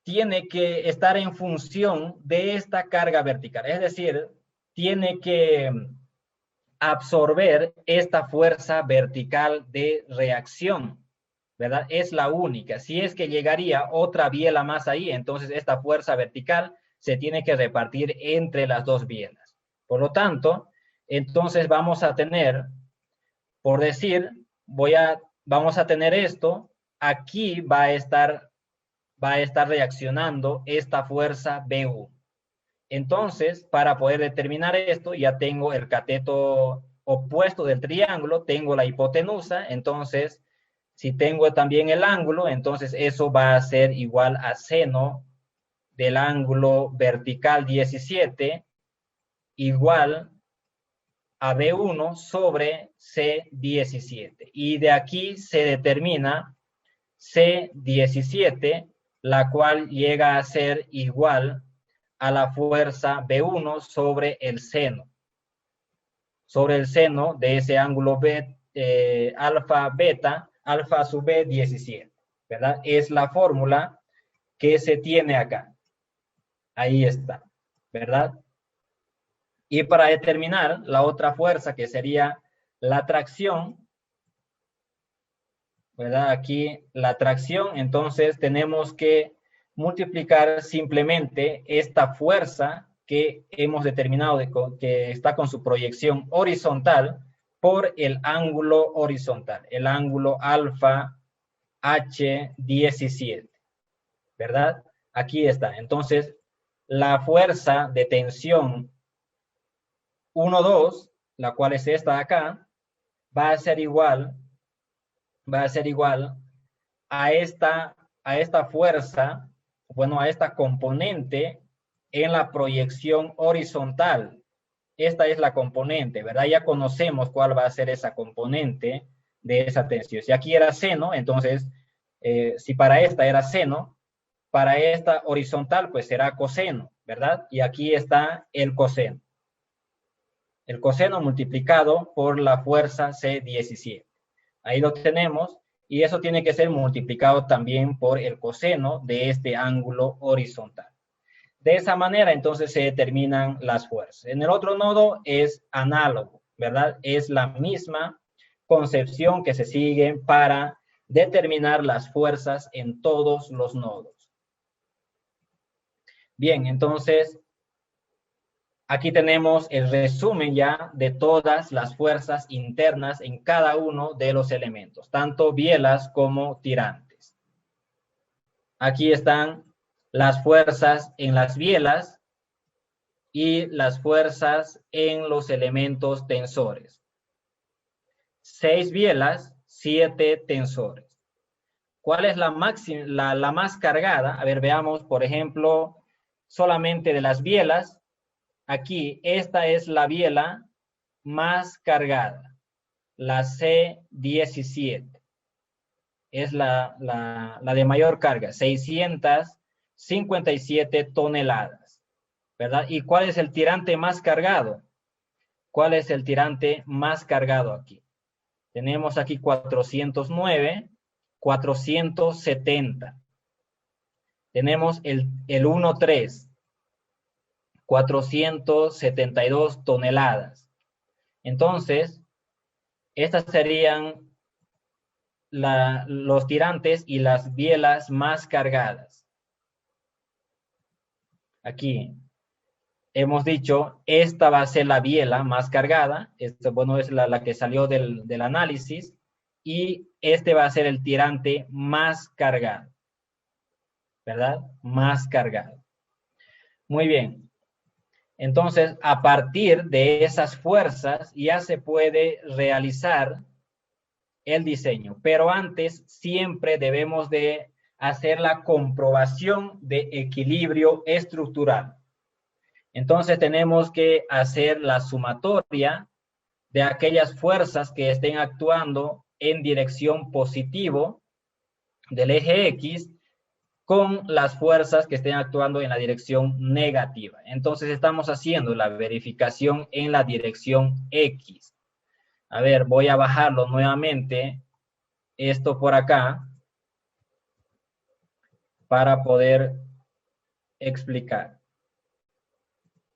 tiene que estar en función de esta carga vertical. Es decir, tiene que absorber esta fuerza vertical de reacción, ¿verdad? Es la única. Si es que llegaría otra biela más ahí, entonces esta fuerza vertical se tiene que repartir entre las dos bielas. Por lo tanto, entonces vamos a tener, por decir, vamos a tener esto, aquí va a estar reaccionando esta fuerza B1. Entonces, para poder determinar esto, ya tengo el cateto opuesto del triángulo, tengo la hipotenusa, entonces, si tengo también el ángulo, entonces eso va a ser igual a seno del ángulo vertical 17, igual a B1 sobre C17. Y de aquí se determina C17, la cual llega a ser igual a la fuerza B1 sobre el seno de ese ángulo alfa beta, alfa sub B 17, ¿verdad? Es la fórmula que se tiene acá. Ahí está, ¿verdad? Y para determinar la otra fuerza, que sería la tracción, ¿verdad? Aquí la tracción, entonces tenemos que multiplicar simplemente esta fuerza que hemos determinado que está con su proyección horizontal por el ángulo horizontal, el ángulo alfa H17, ¿verdad? Aquí está. Entonces, la fuerza de tensión 1, 2, la cual es esta de acá, va a ser igual a esta fuerza, bueno, a esta componente en la proyección horizontal. Esta es la componente, ¿verdad? Ya conocemos cuál va a ser esa componente de esa tensión. Si aquí era seno, entonces, si para esta era seno, para esta horizontal, pues será coseno, ¿verdad? Y aquí está el coseno. El coseno multiplicado por la fuerza C17. Ahí lo tenemos. Y eso tiene que ser multiplicado también por el coseno de este ángulo horizontal. De esa manera, entonces, se determinan las fuerzas. En el otro nodo es análogo, ¿verdad? Es la misma concepción que se sigue para determinar las fuerzas en todos los nodos. Bien, entonces, aquí tenemos el resumen ya de todas las fuerzas internas en cada uno de los elementos, tanto bielas como tirantes. Aquí están las fuerzas en las bielas y las fuerzas en los elementos tensores. 6 bielas, 7 tensores. ¿Cuál es la más cargada? A ver, veamos, por ejemplo, solamente de las bielas. Aquí, esta es la biela más cargada, la C17. Es la de mayor carga, 657 toneladas, ¿verdad? ¿Y cuál es el tirante más cargado? ¿Cuál es el tirante más cargado aquí? Tenemos aquí 409, 470. Tenemos el 1.3, 472 toneladas. Entonces, estas serían los tirantes y las bielas más cargadas. Aquí hemos dicho, esta va a ser la biela más cargada. Esto, bueno, es la que salió del análisis. Y este va a ser el tirante más cargado, ¿verdad? Más cargado. Muy bien. Entonces, a partir de esas fuerzas ya se puede realizar el diseño. Pero antes siempre debemos de hacer la comprobación de equilibrio estructural. Entonces tenemos que hacer la sumatoria de aquellas fuerzas que estén actuando en dirección positivo del eje X con las fuerzas que estén actuando en la dirección negativa. Entonces estamos haciendo la verificación en la dirección X. A ver, voy a bajarlo nuevamente, esto por acá, para poder explicar.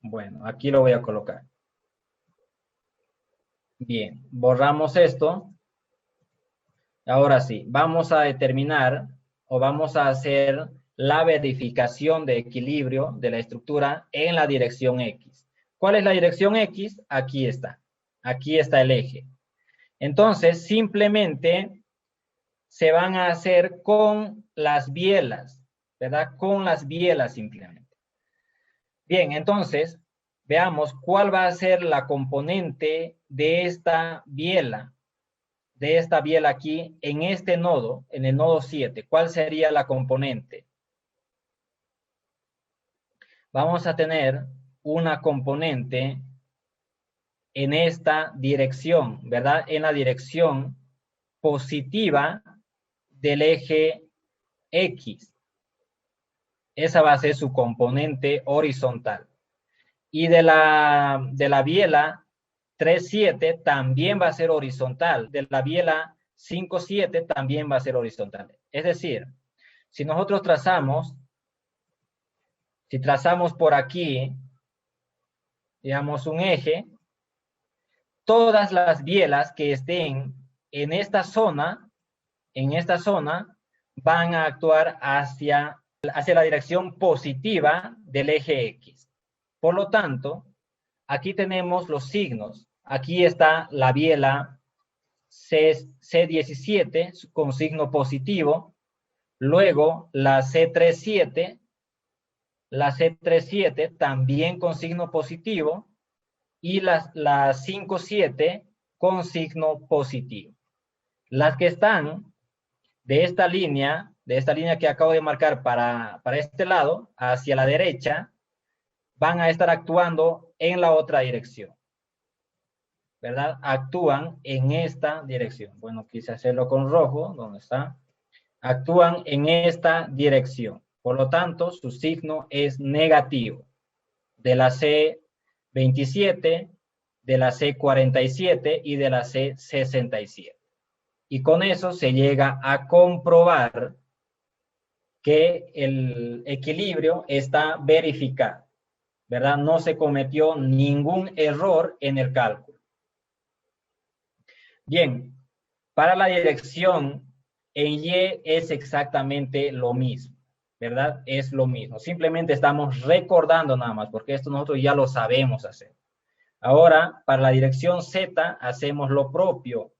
Bueno, aquí lo voy a colocar. Bien, borramos esto. Ahora sí, vamos a determinar o vamos a hacer la verificación de equilibrio de la estructura en la dirección X. ¿Cuál es la dirección X? Aquí está. Aquí está el eje. Entonces, simplemente se van a hacer con las bielas, ¿verdad? Con las bielas simplemente. Bien, entonces, veamos cuál va a ser la componente de esta biela aquí en este nodo, en el nodo 7. ¿Cuál sería la componente? Vamos a tener una componente en esta dirección, ¿verdad? En la dirección positiva del eje X. Esa va a ser su componente horizontal. Y de la biela 3.7 también va a ser horizontal. De la biela 5.7 también va a ser horizontal. Es decir, si nosotros trazamos por aquí, digamos, un eje, todas las bielas que estén en esta zona, van a actuar hacia la dirección positiva del eje X. Por lo tanto, aquí tenemos los signos. Aquí está la biela C17 con signo positivo. Luego la C37 también con signo positivo. Y la 5.7 con signo positivo. Las que están de esta línea que acabo de marcar para este lado, hacia la derecha, van a estar actuando en la otra dirección, ¿verdad? Actúan en esta dirección. Bueno, quise hacerlo con rojo, ¿dónde está? Actúan en esta dirección. Por lo tanto, su signo es negativo. De la C27, de la C47 y de la C67. Y con eso se llega a comprobar que el equilibrio está verificado, ¿verdad? No se cometió ningún error en el cálculo. Bien, para la dirección en Y es exactamente lo mismo, ¿verdad? Es lo mismo. Simplemente estamos recordando nada más, porque esto nosotros ya lo sabemos hacer. Ahora, para la dirección Z, hacemos lo propio.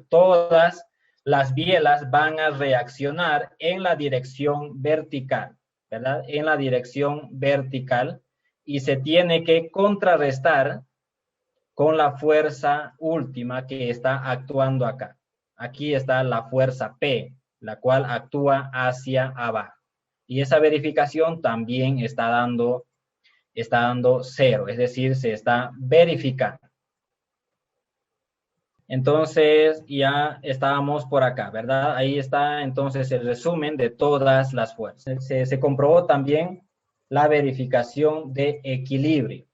Todas las bielas van a reaccionar en la dirección vertical, ¿verdad? En la dirección vertical, y se tiene que contrarrestar con la fuerza última que está actuando acá. Aquí está la fuerza P, la cual actúa hacia abajo. Y esa verificación también está dando 0, es decir, se está verificando. Entonces, ya estábamos por acá, ¿verdad? Ahí está entonces el resumen de todas las fuerzas. Se comprobó también la verificación de equilibrio.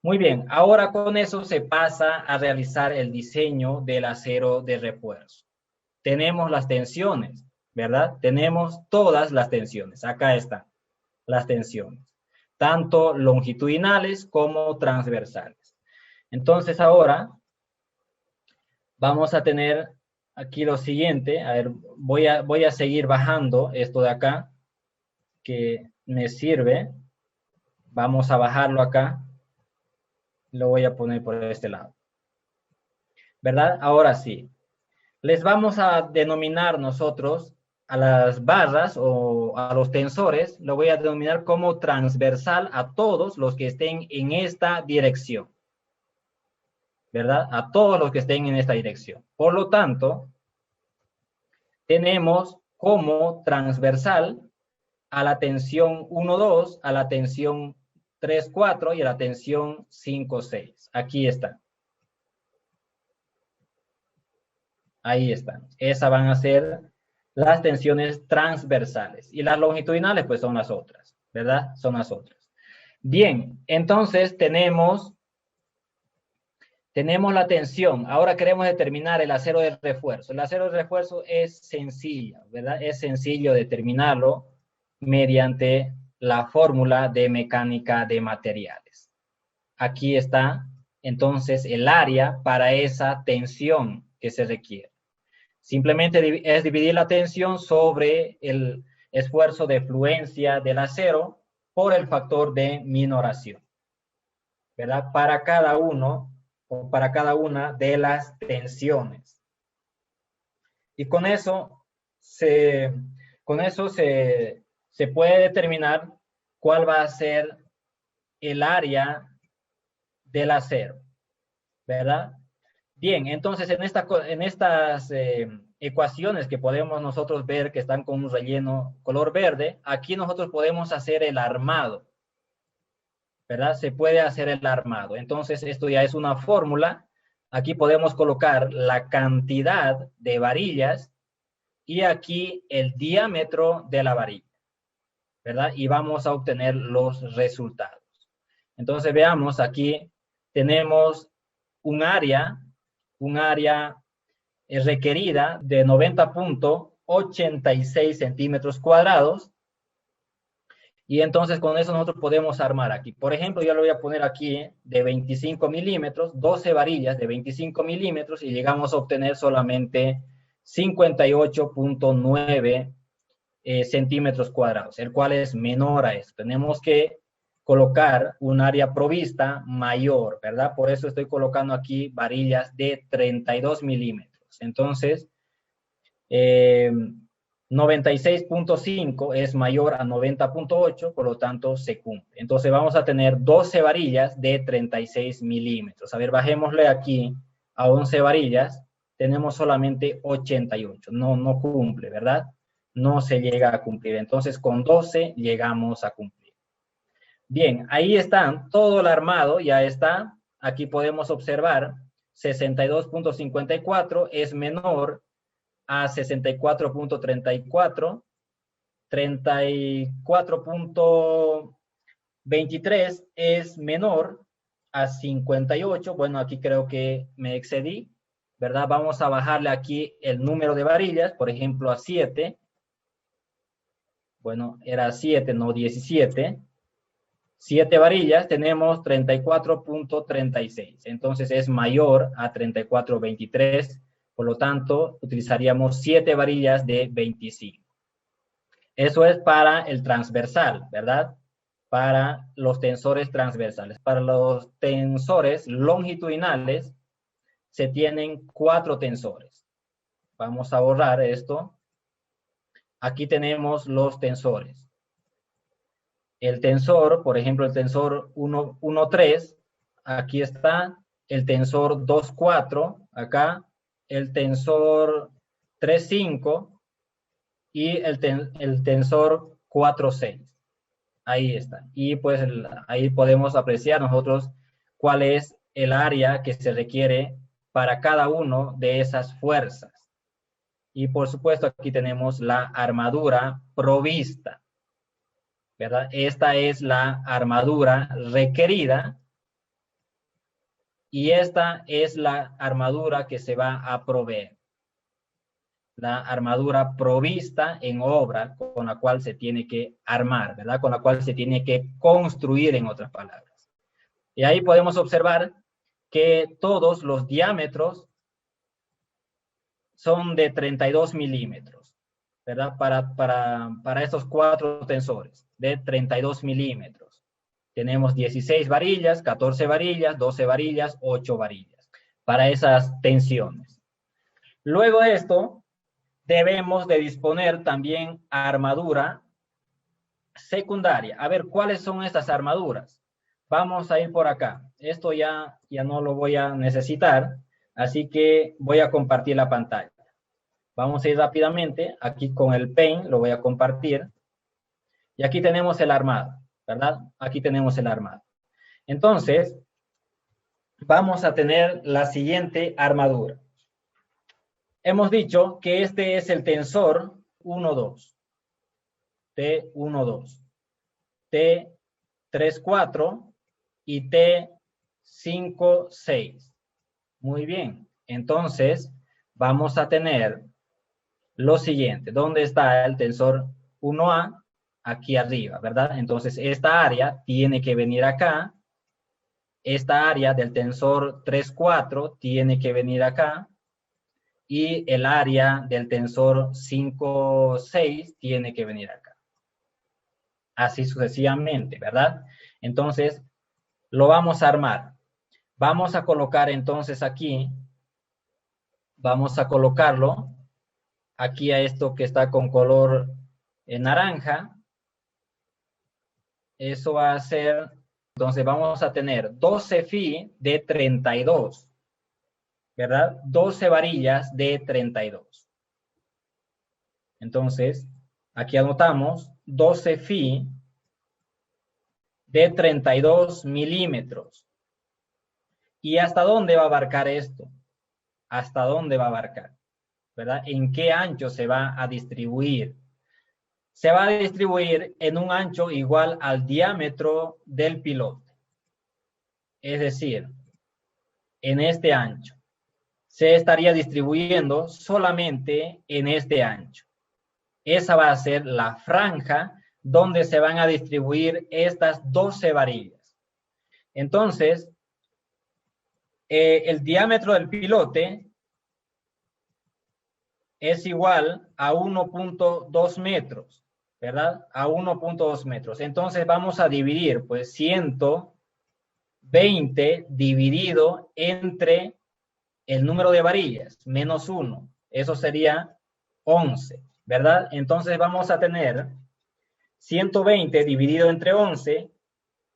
Muy bien, ahora con eso se pasa a realizar el diseño del acero de refuerzo. Tenemos las tensiones, ¿verdad? Tenemos todas las tensiones. Acá están las tensiones, tanto longitudinales como transversales. Entonces ahora vamos a tener aquí lo siguiente. A ver, voy a seguir bajando esto de acá, que me sirve. Vamos a bajarlo acá. Lo voy a poner por este lado, ¿verdad? Ahora sí. Les vamos a denominar nosotros a las barras o a los tensores, lo voy a denominar como transversal a todos los que estén en esta dirección, ¿verdad? A todos los que estén en esta dirección. Por lo tanto, tenemos como transversal a la tensión 1-2, a la tensión 3-4 y a la tensión 5-6. Aquí está. Ahí están. Esas van a ser las tensiones transversales. Y las longitudinales, pues son las otras, ¿verdad? Son las otras. Bien, entonces tenemos la tensión. Ahora queremos determinar el acero de refuerzo. El acero de refuerzo es sencillo, ¿verdad? Es sencillo determinarlo mediante la fórmula de mecánica de materiales. Aquí está, entonces, el área para esa tensión que se requiere. Simplemente es dividir la tensión sobre el esfuerzo de fluencia del acero por el factor de minoración, ¿verdad? Para cada uno o para cada una de las tensiones. Y con eso se puede determinar cuál va a ser el área del acero, ¿verdad? Bien, entonces en estas ecuaciones que podemos nosotros ver que están con un relleno color verde, aquí nosotros podemos hacer el armado, ¿verdad? Se puede hacer el armado. Entonces esto ya es una fórmula. Aquí podemos colocar la cantidad de varillas y aquí el diámetro de la varilla, ¿verdad? Y vamos a obtener los resultados. Entonces veamos, aquí tenemos un área requerida de 90.86 centímetros cuadrados. Y entonces con eso nosotros podemos armar aquí. Por ejemplo, yo lo voy a poner aquí de 25 milímetros, 12 varillas de 25 milímetros y llegamos a obtener solamente 58.9 centímetros cuadrados, el cual es menor a esto. Tenemos que colocar un área provista mayor, ¿verdad? Por eso estoy colocando aquí varillas de 32 milímetros. Entonces, 96.5 es mayor a 90.8, por lo tanto se cumple. Entonces vamos a tener 12 varillas de 36 milímetros. A ver, bajémosle aquí a 11 varillas, tenemos solamente 88. No cumple, ¿verdad? No se llega a cumplir. Entonces con 12 llegamos a cumplir. Bien, ahí están, todo el armado ya está. Aquí podemos observar 62.54 es menor a 64.34, 34.23 es menor a 58. Bueno, aquí creo que me excedí, ¿verdad? Vamos a bajarle aquí el número de varillas, por ejemplo, a 7. Bueno, era 7, no 17. 7 varillas, tenemos 34.36. Entonces es mayor a 34.23. Por lo tanto, utilizaríamos 7 varillas de 25. Eso es para el transversal, ¿verdad? Para los tensores transversales. Para los tensores longitudinales se tienen 4 tensores. Vamos a borrar esto. Aquí tenemos los tensores. El tensor, por ejemplo, el tensor 1,3, aquí está. El tensor 2,4, acá. El tensor 3,5 y el tensor 4,6. Ahí está. Y pues ahí podemos apreciar nosotros cuál es el área que se requiere para cada uno de esas fuerzas. Y por supuesto aquí tenemos la armadura provista, ¿verdad? Esta es la armadura requerida y esta es la armadura que se va a proveer. La armadura provista en obra con la cual se tiene que armar, ¿verdad? Con la cual se tiene que construir, en otras palabras. Y ahí podemos observar que todos los diámetros son de 32 milímetros, ¿verdad? Para estos 4 tensores, de 32 milímetros. Tenemos 16 varillas, 14 varillas, 12 varillas, 8 varillas, para esas tensiones. Luego de esto, debemos de disponer también armadura secundaria. A ver, ¿cuáles son estas armaduras? Vamos a ir por acá. Esto ya no lo voy a necesitar, así que voy a compartir la pantalla. Vamos a ir rápidamente. Aquí con el Paint lo voy a compartir. Y aquí tenemos el armado, ¿verdad? Aquí tenemos el armado. Entonces, vamos a tener la siguiente armadura. Hemos dicho que este es el tensor 1,2. T1,2. T3,4 y T5,6. Muy bien. Entonces, vamos a tener lo siguiente. ¿Dónde está el tensor 1A? Aquí arriba, ¿verdad? Entonces, esta área tiene que venir acá. Esta área del tensor 3,4 tiene que venir acá. Y el área del tensor 5,6 tiene que venir acá. Así sucesivamente, ¿verdad? Entonces, lo vamos a armar. Vamos a colocar entonces aquí, vamos a colocarlo aquí a esto que está con color naranja. Eso va a ser, entonces vamos a tener 12 phi de 32, ¿verdad? 12 varillas de 32. Entonces, aquí anotamos 12 phi de 32 milímetros. ¿Y hasta dónde va a abarcar esto? ¿Hasta dónde va a abarcar? ¿Verdad? ¿En qué ancho se va a distribuir? Se va a distribuir en un ancho igual al diámetro del pilote. Es decir, en este ancho. Se estaría distribuyendo solamente en este ancho. Esa va a ser la franja donde se van a distribuir estas 12 varillas. Entonces, el diámetro del pilote es igual a 1,2 metros, ¿verdad? A 1,2 metros. Entonces vamos a dividir, pues 120 dividido entre el número de varillas, menos 1. Eso sería 11, ¿verdad? Entonces vamos a tener 120 dividido entre 11,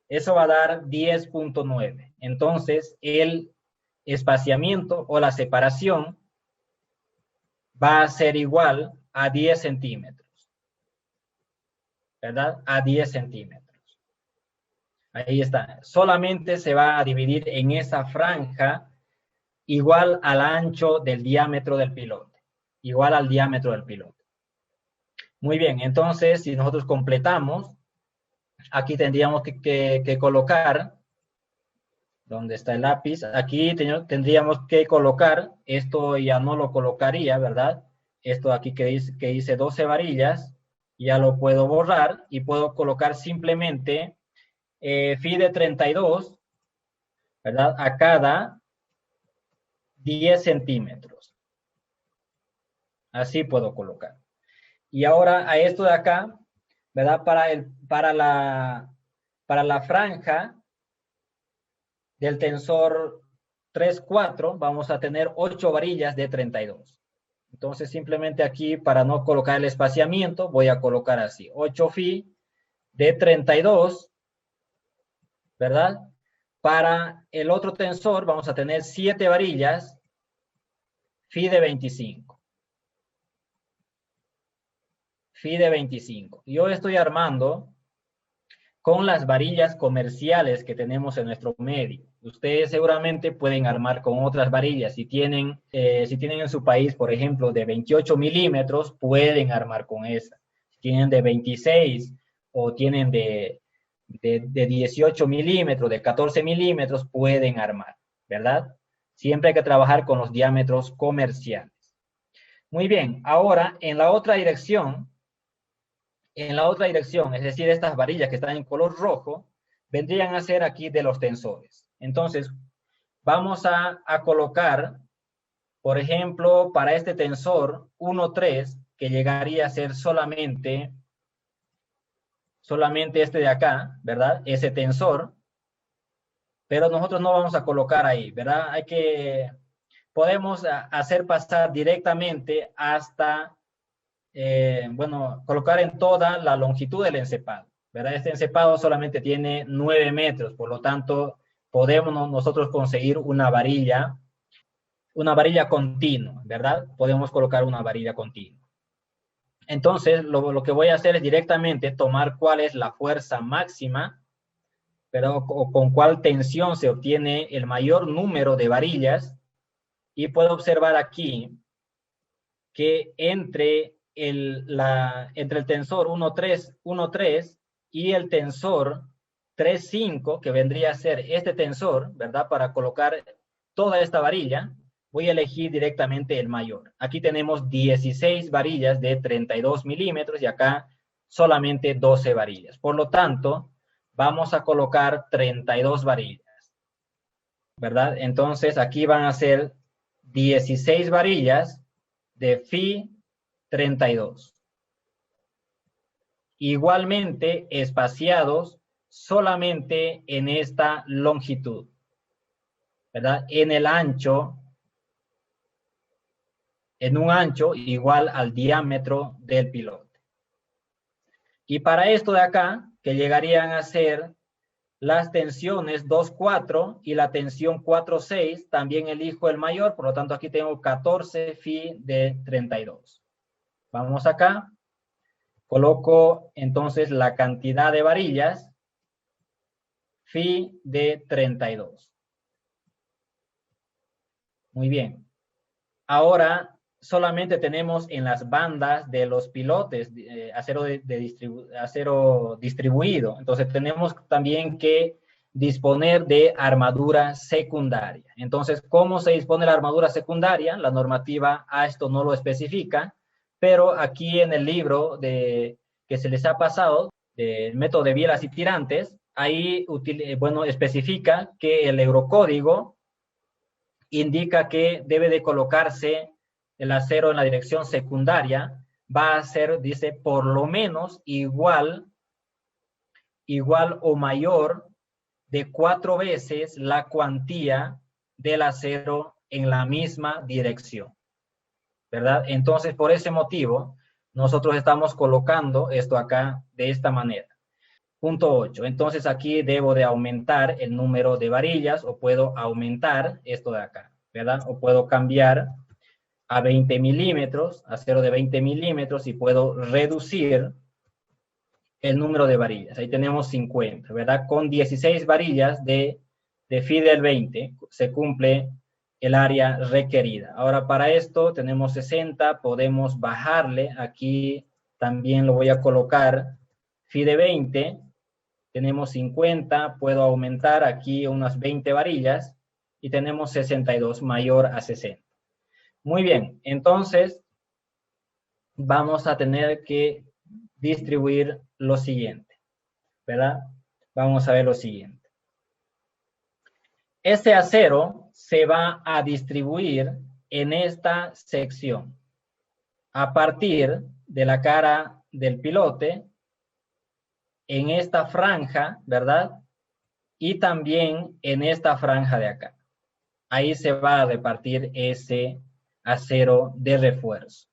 eso va a dar 10,9. Entonces el espaciamiento o la separación va a ser igual a 10 centímetros, ¿verdad? A 10 centímetros. Ahí está. Solamente se va a dividir en esa franja igual al ancho del diámetro del pilote. Igual al diámetro del pilote. Muy bien, entonces si nosotros completamos, aquí tendríamos que colocar, ¿dónde está el lápiz? Aquí tendríamos que colocar, esto ya no lo colocaría, ¿verdad? Esto aquí que dice 12 varillas, ya lo puedo borrar y puedo colocar simplemente phi de 32, ¿verdad? A cada 10 centímetros. Así puedo colocar. Y ahora a esto de acá, ¿verdad? Para la franja del tensor 3,4 vamos a tener 8 varillas de 32. Entonces, simplemente aquí, para no colocar el espaciamiento, voy a colocar así, 8 phi de 32, ¿verdad? Para el otro tensor vamos a tener 7 varillas, phi de 25. Phi de 25. Yo estoy armando con las varillas comerciales que tenemos en nuestro medio. Ustedes seguramente pueden armar con otras varillas. Si tienen en su país, por ejemplo, de 28 milímetros, pueden armar con esa. Si tienen de 26 o tienen de 18 milímetros, de 14 milímetros, pueden armar, ¿verdad? Siempre hay que trabajar con los diámetros comerciales. Muy bien, ahora en la otra dirección, es decir, estas varillas que están en color rojo, vendrían a ser aquí de los tensores. Entonces, vamos a colocar, por ejemplo, para este tensor 1,3, que llegaría a ser solamente este de acá, ¿verdad? Ese tensor, pero nosotros no vamos a colocar ahí, ¿verdad? Podemos hacer pasar directamente hasta bueno, colocar en toda la longitud del encepado, ¿verdad? Este encepado solamente tiene 9 metros, por lo tanto, podemos nosotros conseguir una varilla continua, ¿verdad? Podemos colocar una varilla continua. Entonces, lo que voy a hacer es directamente tomar cuál es la fuerza máxima, pero con cuál tensión se obtiene el mayor número de varillas, y puedo observar aquí que entre el tensor 1,3 y el tensor 3,5, que vendría a ser este tensor, ¿verdad? Para colocar toda esta varilla, voy a elegir directamente el mayor. Aquí tenemos 16 varillas de 32 milímetros y acá solamente 12 varillas. Por lo tanto, vamos a colocar 32 varillas, ¿verdad? Entonces, aquí van a ser 16 varillas de phi 32. Igualmente espaciados solamente en esta longitud, ¿verdad? En el ancho, en un ancho igual al diámetro del pilote. Y para esto de acá, que llegarían a ser las tensiones 2,4 y la tensión 4,6, también elijo el mayor, por lo tanto aquí tengo 14 phi de 32. Vamos acá, coloco entonces la cantidad de varillas, phi de 32. Muy bien. Ahora solamente tenemos en las bandas de los pilotes acero distribuido. Entonces tenemos también que disponer de armadura secundaria. Entonces, ¿cómo se dispone la armadura secundaria? La normativa a esto no lo especifica, pero aquí en el libro que se les ha pasado, del método de bielas y tirantes, ahí especifica que el eurocódigo indica que debe de colocarse el acero en la dirección secundaria, va a ser, dice, por lo menos igual o mayor de 4 veces la cuantía del acero en la misma dirección, ¿verdad? Entonces, por ese motivo, nosotros estamos colocando esto acá de esta manera. Punto 8. Entonces, aquí debo de aumentar el número de varillas, o puedo aumentar esto de acá, ¿verdad? O puedo cambiar a 20 milímetros, acero de 20 milímetros, y puedo reducir el número de varillas. Ahí tenemos 50, ¿verdad? Con 16 varillas de phi del 20 se cumple el área requerida. Ahora, para esto tenemos 60, podemos bajarle. Aquí también lo voy a colocar phi de 20. Tenemos 50, puedo aumentar aquí unas 20 varillas y tenemos 62, mayor a 60. Muy bien, entonces vamos a tener que distribuir lo siguiente, ¿verdad? Vamos a ver lo siguiente. Este acero se va a distribuir en esta sección a partir de la cara del pilote, en esta franja, ¿verdad? Y también en esta franja de acá. Ahí se va a repartir ese acero de refuerzo.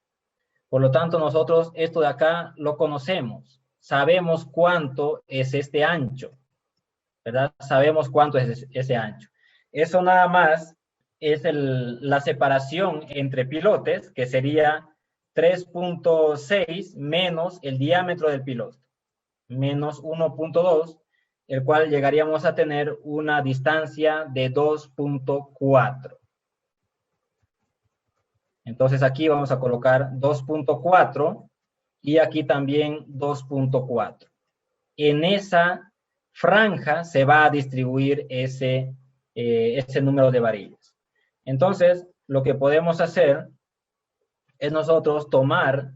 Por lo tanto, nosotros esto de acá lo conocemos. Sabemos cuánto es este ancho, ¿verdad? Sabemos cuánto es ese ancho. Eso nada más es la separación entre pilotes, que sería 3.6 menos el diámetro del piloto, menos 1.2, el cual llegaríamos a tener una distancia de 2.4. Entonces aquí vamos a colocar 2.4 y aquí también 2.4. En esa franja se va a distribuir ese número de varillas. Entonces, lo que podemos hacer es nosotros tomar,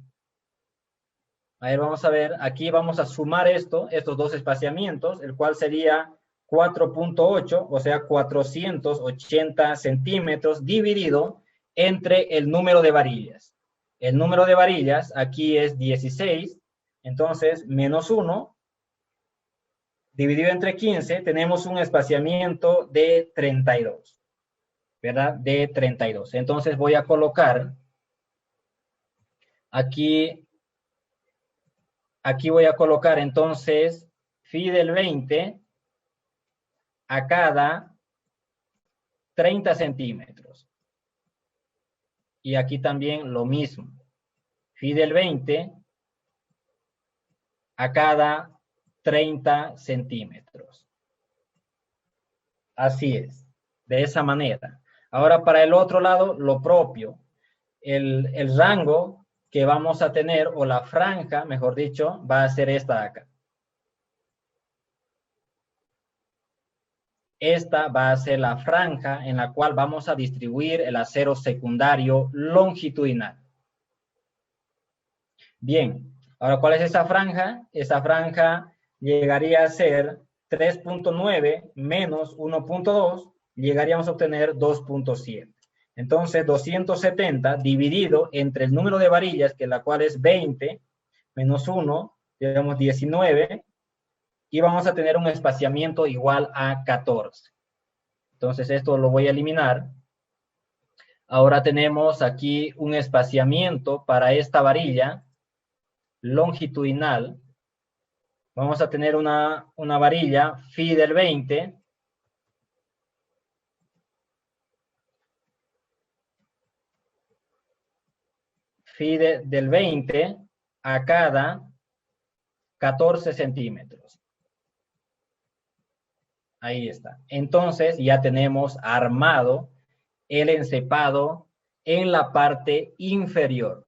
a ver, vamos a ver, aquí vamos a sumar estos dos espaciamientos, el cual sería 4.8, o sea, 480 centímetros dividido entre el número de varillas. El número de varillas aquí es 16, entonces menos 1, dividido entre 15, tenemos un espaciamiento de 32, ¿verdad? De 32. Entonces voy a colocar aquí voy a colocar entonces phi del 20 a cada 30 centímetros. Y aquí también lo mismo. Phi del 20 a cada 30 centímetros. Así es, de esa manera. Ahora para el otro lado, lo propio. El rango que vamos a tener, o la franja, mejor dicho, va a ser esta de acá. Esta va a ser la franja en la cual vamos a distribuir el acero secundario longitudinal. Bien, ahora, ¿cuál es esa franja? Esa franja llegaría a ser 3.9 menos 1.2, llegaríamos a obtener 2.7. Entonces, 270 dividido entre el número de varillas, que la cual es 20, menos 1, digamos 19, y vamos a tener un espaciamiento igual a 14. Entonces, esto lo voy a eliminar. Ahora tenemos aquí un espaciamiento para esta varilla longitudinal. Vamos a tener una varilla phi del 20. Phi del 20 a cada 14 centímetros. Ahí está. Entonces ya tenemos armado el encepado en la parte inferior.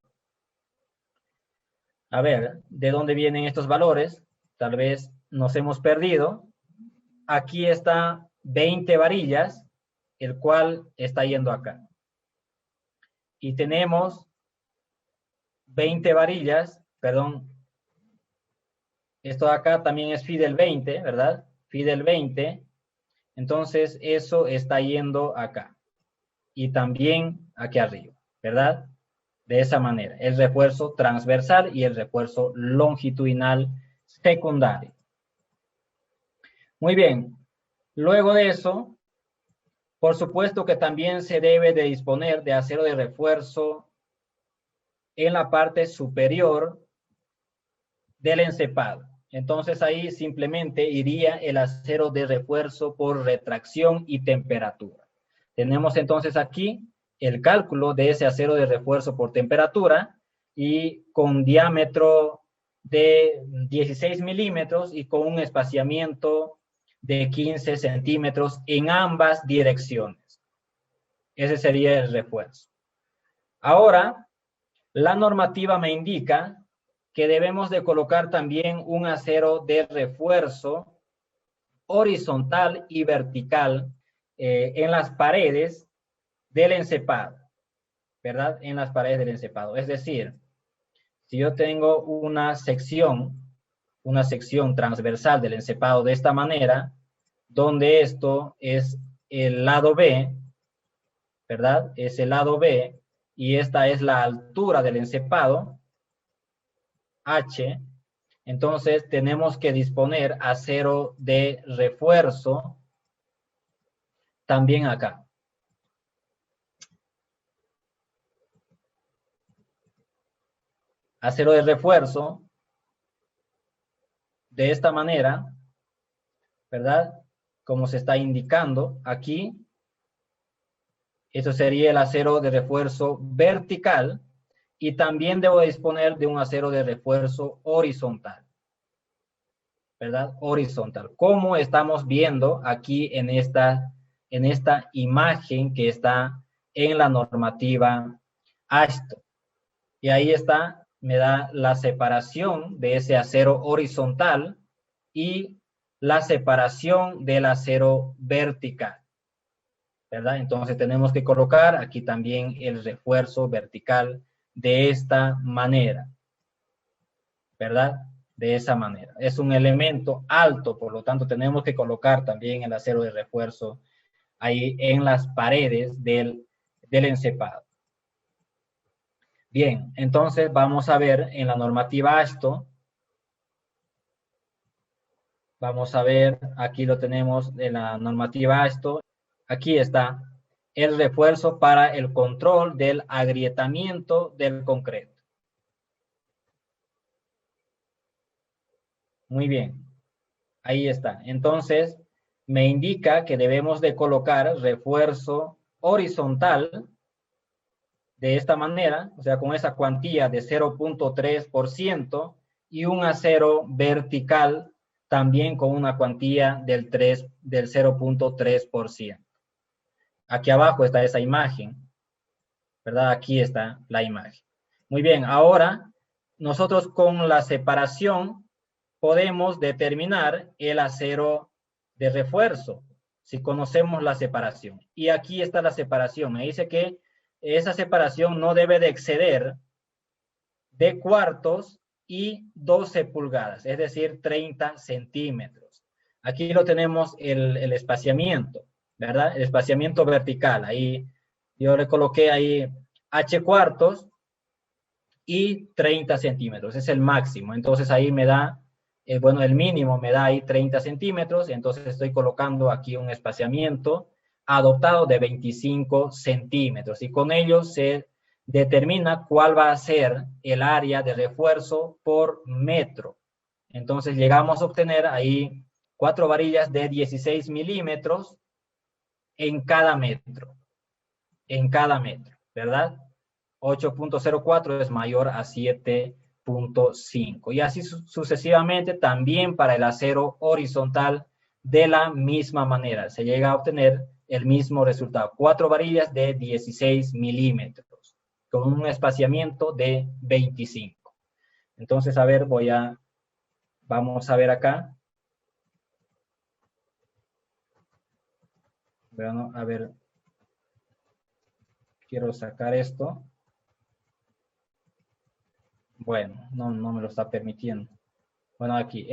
A ver, ¿de dónde vienen estos valores? Tal vez nos hemos perdido. Aquí está 20 varillas, el cual está yendo acá. Y tenemos 20 varillas, perdón. Esto de acá también es phi del 20, ¿verdad? Phi del 20. Entonces, eso está yendo acá. Y también aquí arriba, ¿verdad? De esa manera. El refuerzo transversal y el refuerzo longitudinal secundario. Muy bien. Luego de eso, por supuesto que también se debe de disponer de acero de refuerzo en la parte superior del encepado. Entonces ahí simplemente iría el acero de refuerzo por retracción y temperatura. Tenemos entonces aquí el cálculo de ese acero de refuerzo por temperatura y con diámetro de 16 milímetros y con un espaciamiento de 15 centímetros en ambas direcciones. Ese sería el refuerzo. Ahora, la normativa me indica que debemos de colocar también un acero de refuerzo horizontal y vertical en las paredes del encepado, ¿verdad? En las paredes del encepado. Es decir, si yo tengo una sección transversal del encepado de esta manera, donde esto es el lado B, ¿verdad? Es el lado B, y esta es la altura del encepado, H, entonces tenemos que disponer acero de refuerzo también acá. acero de refuerzo de esta manera, ¿verdad? Como se está indicando aquí. Esto sería el acero de refuerzo vertical y también debo disponer de un acero de refuerzo horizontal, ¿verdad? Horizontal, como estamos viendo aquí en esta imagen que está en la normativa AASHTO. Y ahí está, me da la separación de ese acero horizontal y la separación del acero vertical, ¿verdad? Entonces tenemos que colocar aquí también el refuerzo vertical de esta manera, ¿verdad? De esa manera. Es un elemento alto, por lo tanto tenemos que colocar también el acero de refuerzo ahí en las paredes del encepado. Bien, entonces vamos a ver en la normativa AASHTO. Vamos a ver, aquí lo tenemos en la normativa AASHTO. Aquí está el refuerzo para el control del agrietamiento del concreto. Muy bien, ahí está. Entonces, me indica que debemos de colocar refuerzo horizontal de esta manera, o sea, con esa cuantía de 0.3% y un acero vertical también con una cuantía del 0.3%. Aquí abajo está esa imagen, ¿verdad? Aquí está la imagen. Muy bien, ahora nosotros con la separación podemos determinar el acero de refuerzo, si conocemos la separación. Y aquí está la separación. Me dice que esa separación no debe de exceder de cuartos y 12 pulgadas, es decir, 30 centímetros. Aquí lo tenemos el espaciamiento, ¿verdad? El espaciamiento vertical. Ahí yo le coloqué ahí H cuartos y 30 centímetros. Es el máximo. Entonces ahí me da, bueno, el mínimo me da ahí 30 centímetros. Entonces estoy colocando aquí un espaciamiento adoptado de 25 centímetros. Y con ello se determina cuál va a ser el área de refuerzo por metro. Entonces llegamos a obtener ahí 4 varillas de 16 milímetros en cada metro. En cada metro, ¿verdad? 8.04 es mayor a 7.5. Y así sucesivamente también para el acero horizontal de la misma manera. Se llega a obtener el mismo resultado. 4 varillas de 16 milímetros con un espaciamiento de 25. Entonces, a ver, vamos a ver acá. Bueno, a ver, quiero sacar esto. Bueno, no me lo está permitiendo. Bueno, aquí,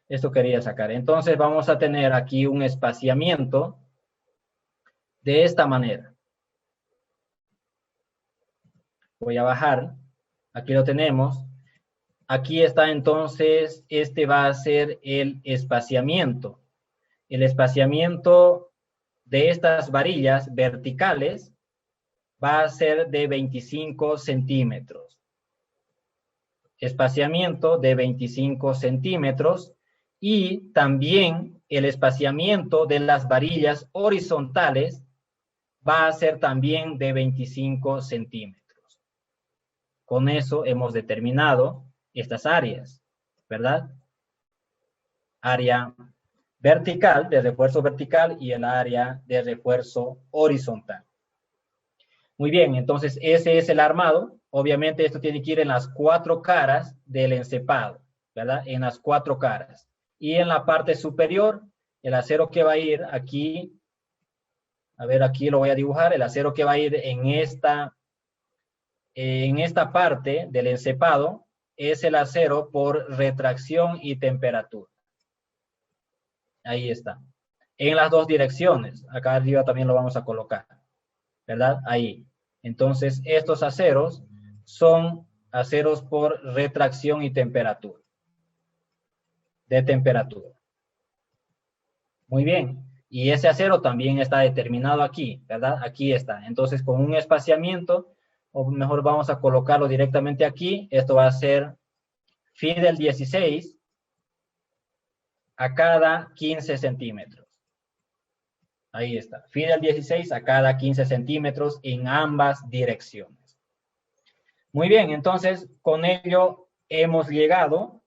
esto quería sacar. Entonces vamos a tener aquí un espaciamiento de esta manera. Voy a bajar. Aquí lo tenemos. Aquí está entonces, este va a ser el espaciamiento. El espaciamiento de estas varillas verticales va a ser de 25 centímetros. Espaciamiento de 25 centímetros y también el espaciamiento de las varillas horizontales va a ser también de 25 centímetros. Con eso hemos determinado estas áreas, ¿verdad? Área vertical, de refuerzo vertical, y el área de refuerzo horizontal. Muy bien, entonces ese es el armado. Obviamente esto tiene que ir en las 4 caras del encepado, ¿verdad? En las 4 caras. Y en la parte superior, el acero que va a ir aquí, a ver, aquí lo voy a dibujar, el acero que va a ir en esta parte del encepado es el acero por retracción y temperatura. Ahí está. En las 2 direcciones. Acá arriba también lo vamos a colocar, ¿verdad? Ahí. Entonces, estos aceros son aceros por retracción y temperatura. De temperatura. Muy bien. Y ese acero también está determinado aquí, ¿verdad? Aquí está. Entonces, con un espaciamiento, o mejor vamos a colocarlo directamente aquí. Esto va a ser phi del 16 a cada 15 centímetros. Ahí está, phi del 16 a cada 15 centímetros en ambas direcciones. Muy bien, entonces con ello hemos llegado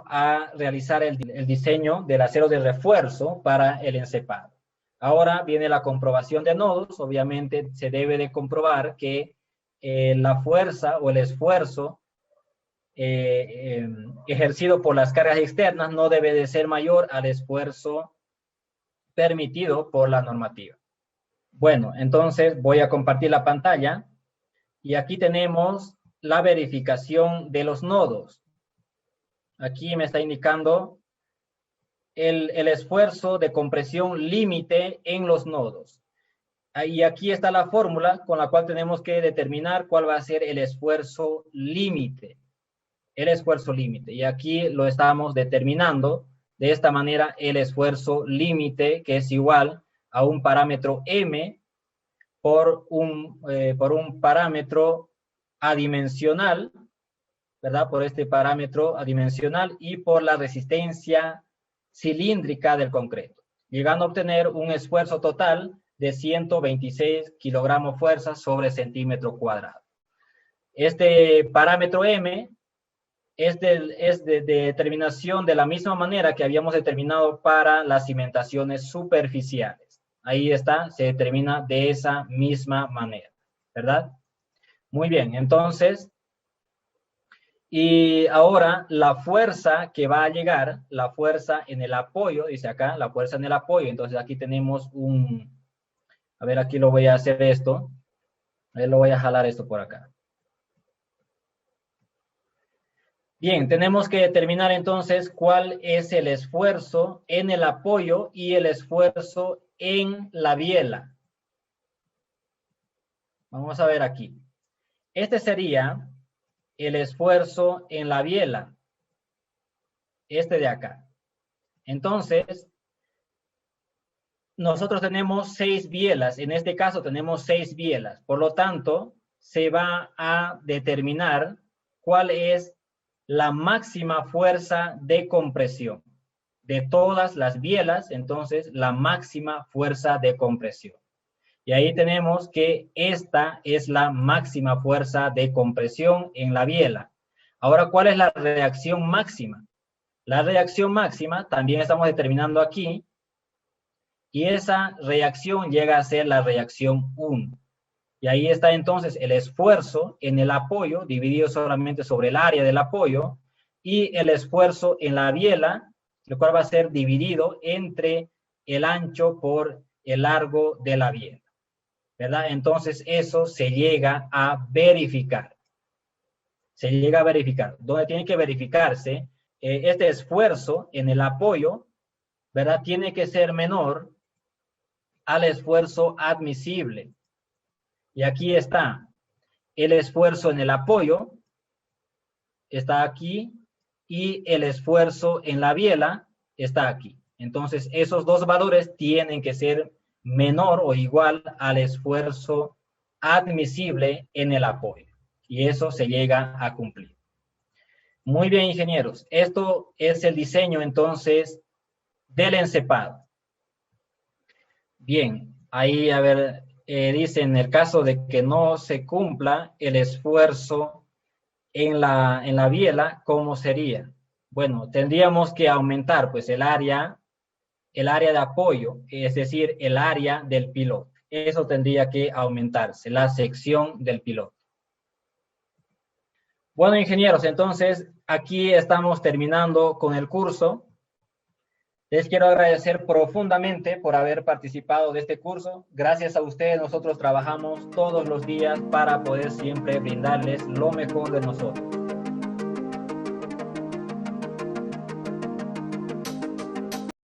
a realizar el diseño del acero de refuerzo para el encepado. Ahora viene la comprobación de nodos. Obviamente se debe de comprobar que la fuerza o el esfuerzo ejercido por las cargas externas no debe de ser mayor al esfuerzo permitido por la normativa. Bueno, entonces voy a compartir la pantalla y aquí tenemos la verificación de los nodos. Aquí me está indicando el esfuerzo de compresión límite en los nodos. Y aquí está la fórmula con la cual tenemos que determinar cuál va a ser el esfuerzo límite. El esfuerzo límite. Y aquí lo estamos determinando de esta manera, el esfuerzo límite, que es igual a un parámetro M por un parámetro adimensional, ¿verdad? Por este parámetro adimensional y por la resistencia cilíndrica del concreto, llegando a obtener un esfuerzo total de 126 kilogramos fuerza sobre centímetro cuadrado. Este parámetro M es de determinación de la misma manera que habíamos determinado para las cimentaciones superficiales. Ahí está, se determina de esa misma manera, ¿verdad? Muy bien, entonces, y ahora la fuerza que va a llegar, la fuerza en el apoyo, dice acá, la fuerza en el apoyo. Entonces aquí tenemos a ver, aquí lo voy a hacer esto, a ver, lo voy a jalar esto por acá. Bien, tenemos que determinar entonces cuál es el esfuerzo en el apoyo y el esfuerzo en la biela. Vamos a ver aquí. Este sería el esfuerzo en la biela. Este de acá. Entonces, nosotros tenemos 6 bielas. En este caso tenemos 6 bielas. Por lo tanto, se va a determinar cuál es la máxima fuerza de compresión de todas las bielas. Entonces, la máxima fuerza de compresión. Y ahí tenemos que esta es la máxima fuerza de compresión en la biela. Ahora, ¿cuál es la reacción máxima? La reacción máxima también estamos determinando aquí. Y esa reacción llega a ser la reacción 1. Y ahí está entonces el esfuerzo en el apoyo, dividido solamente sobre el área del apoyo, y el esfuerzo en la biela, lo cual va a ser dividido entre el ancho por el largo de la biela, ¿verdad? Entonces eso se llega a verificar. Se llega a verificar. ¿Dónde tiene que verificarse? Este esfuerzo en el apoyo, ¿verdad? Tiene que ser menor al esfuerzo admisible. Y aquí está el esfuerzo en el apoyo, está aquí, y el esfuerzo en la biela está aquí. Entonces, esos dos valores tienen que ser menor o igual al esfuerzo admisible en el apoyo. Y eso se llega a cumplir. Muy bien, ingenieros. Esto es el diseño, entonces, del encepado. Bien, ahí, a ver, dice, en el caso de que no se cumpla el esfuerzo en la biela, ¿cómo sería? Bueno, tendríamos que aumentar, pues, el área de apoyo, es decir, el área del piloto. Eso tendría que aumentarse, la sección del piloto. Bueno, ingenieros, entonces, aquí estamos terminando con el curso. Les quiero agradecer profundamente por haber participado de este curso. Gracias a ustedes, nosotros trabajamos todos los días para poder siempre brindarles lo mejor de nosotros.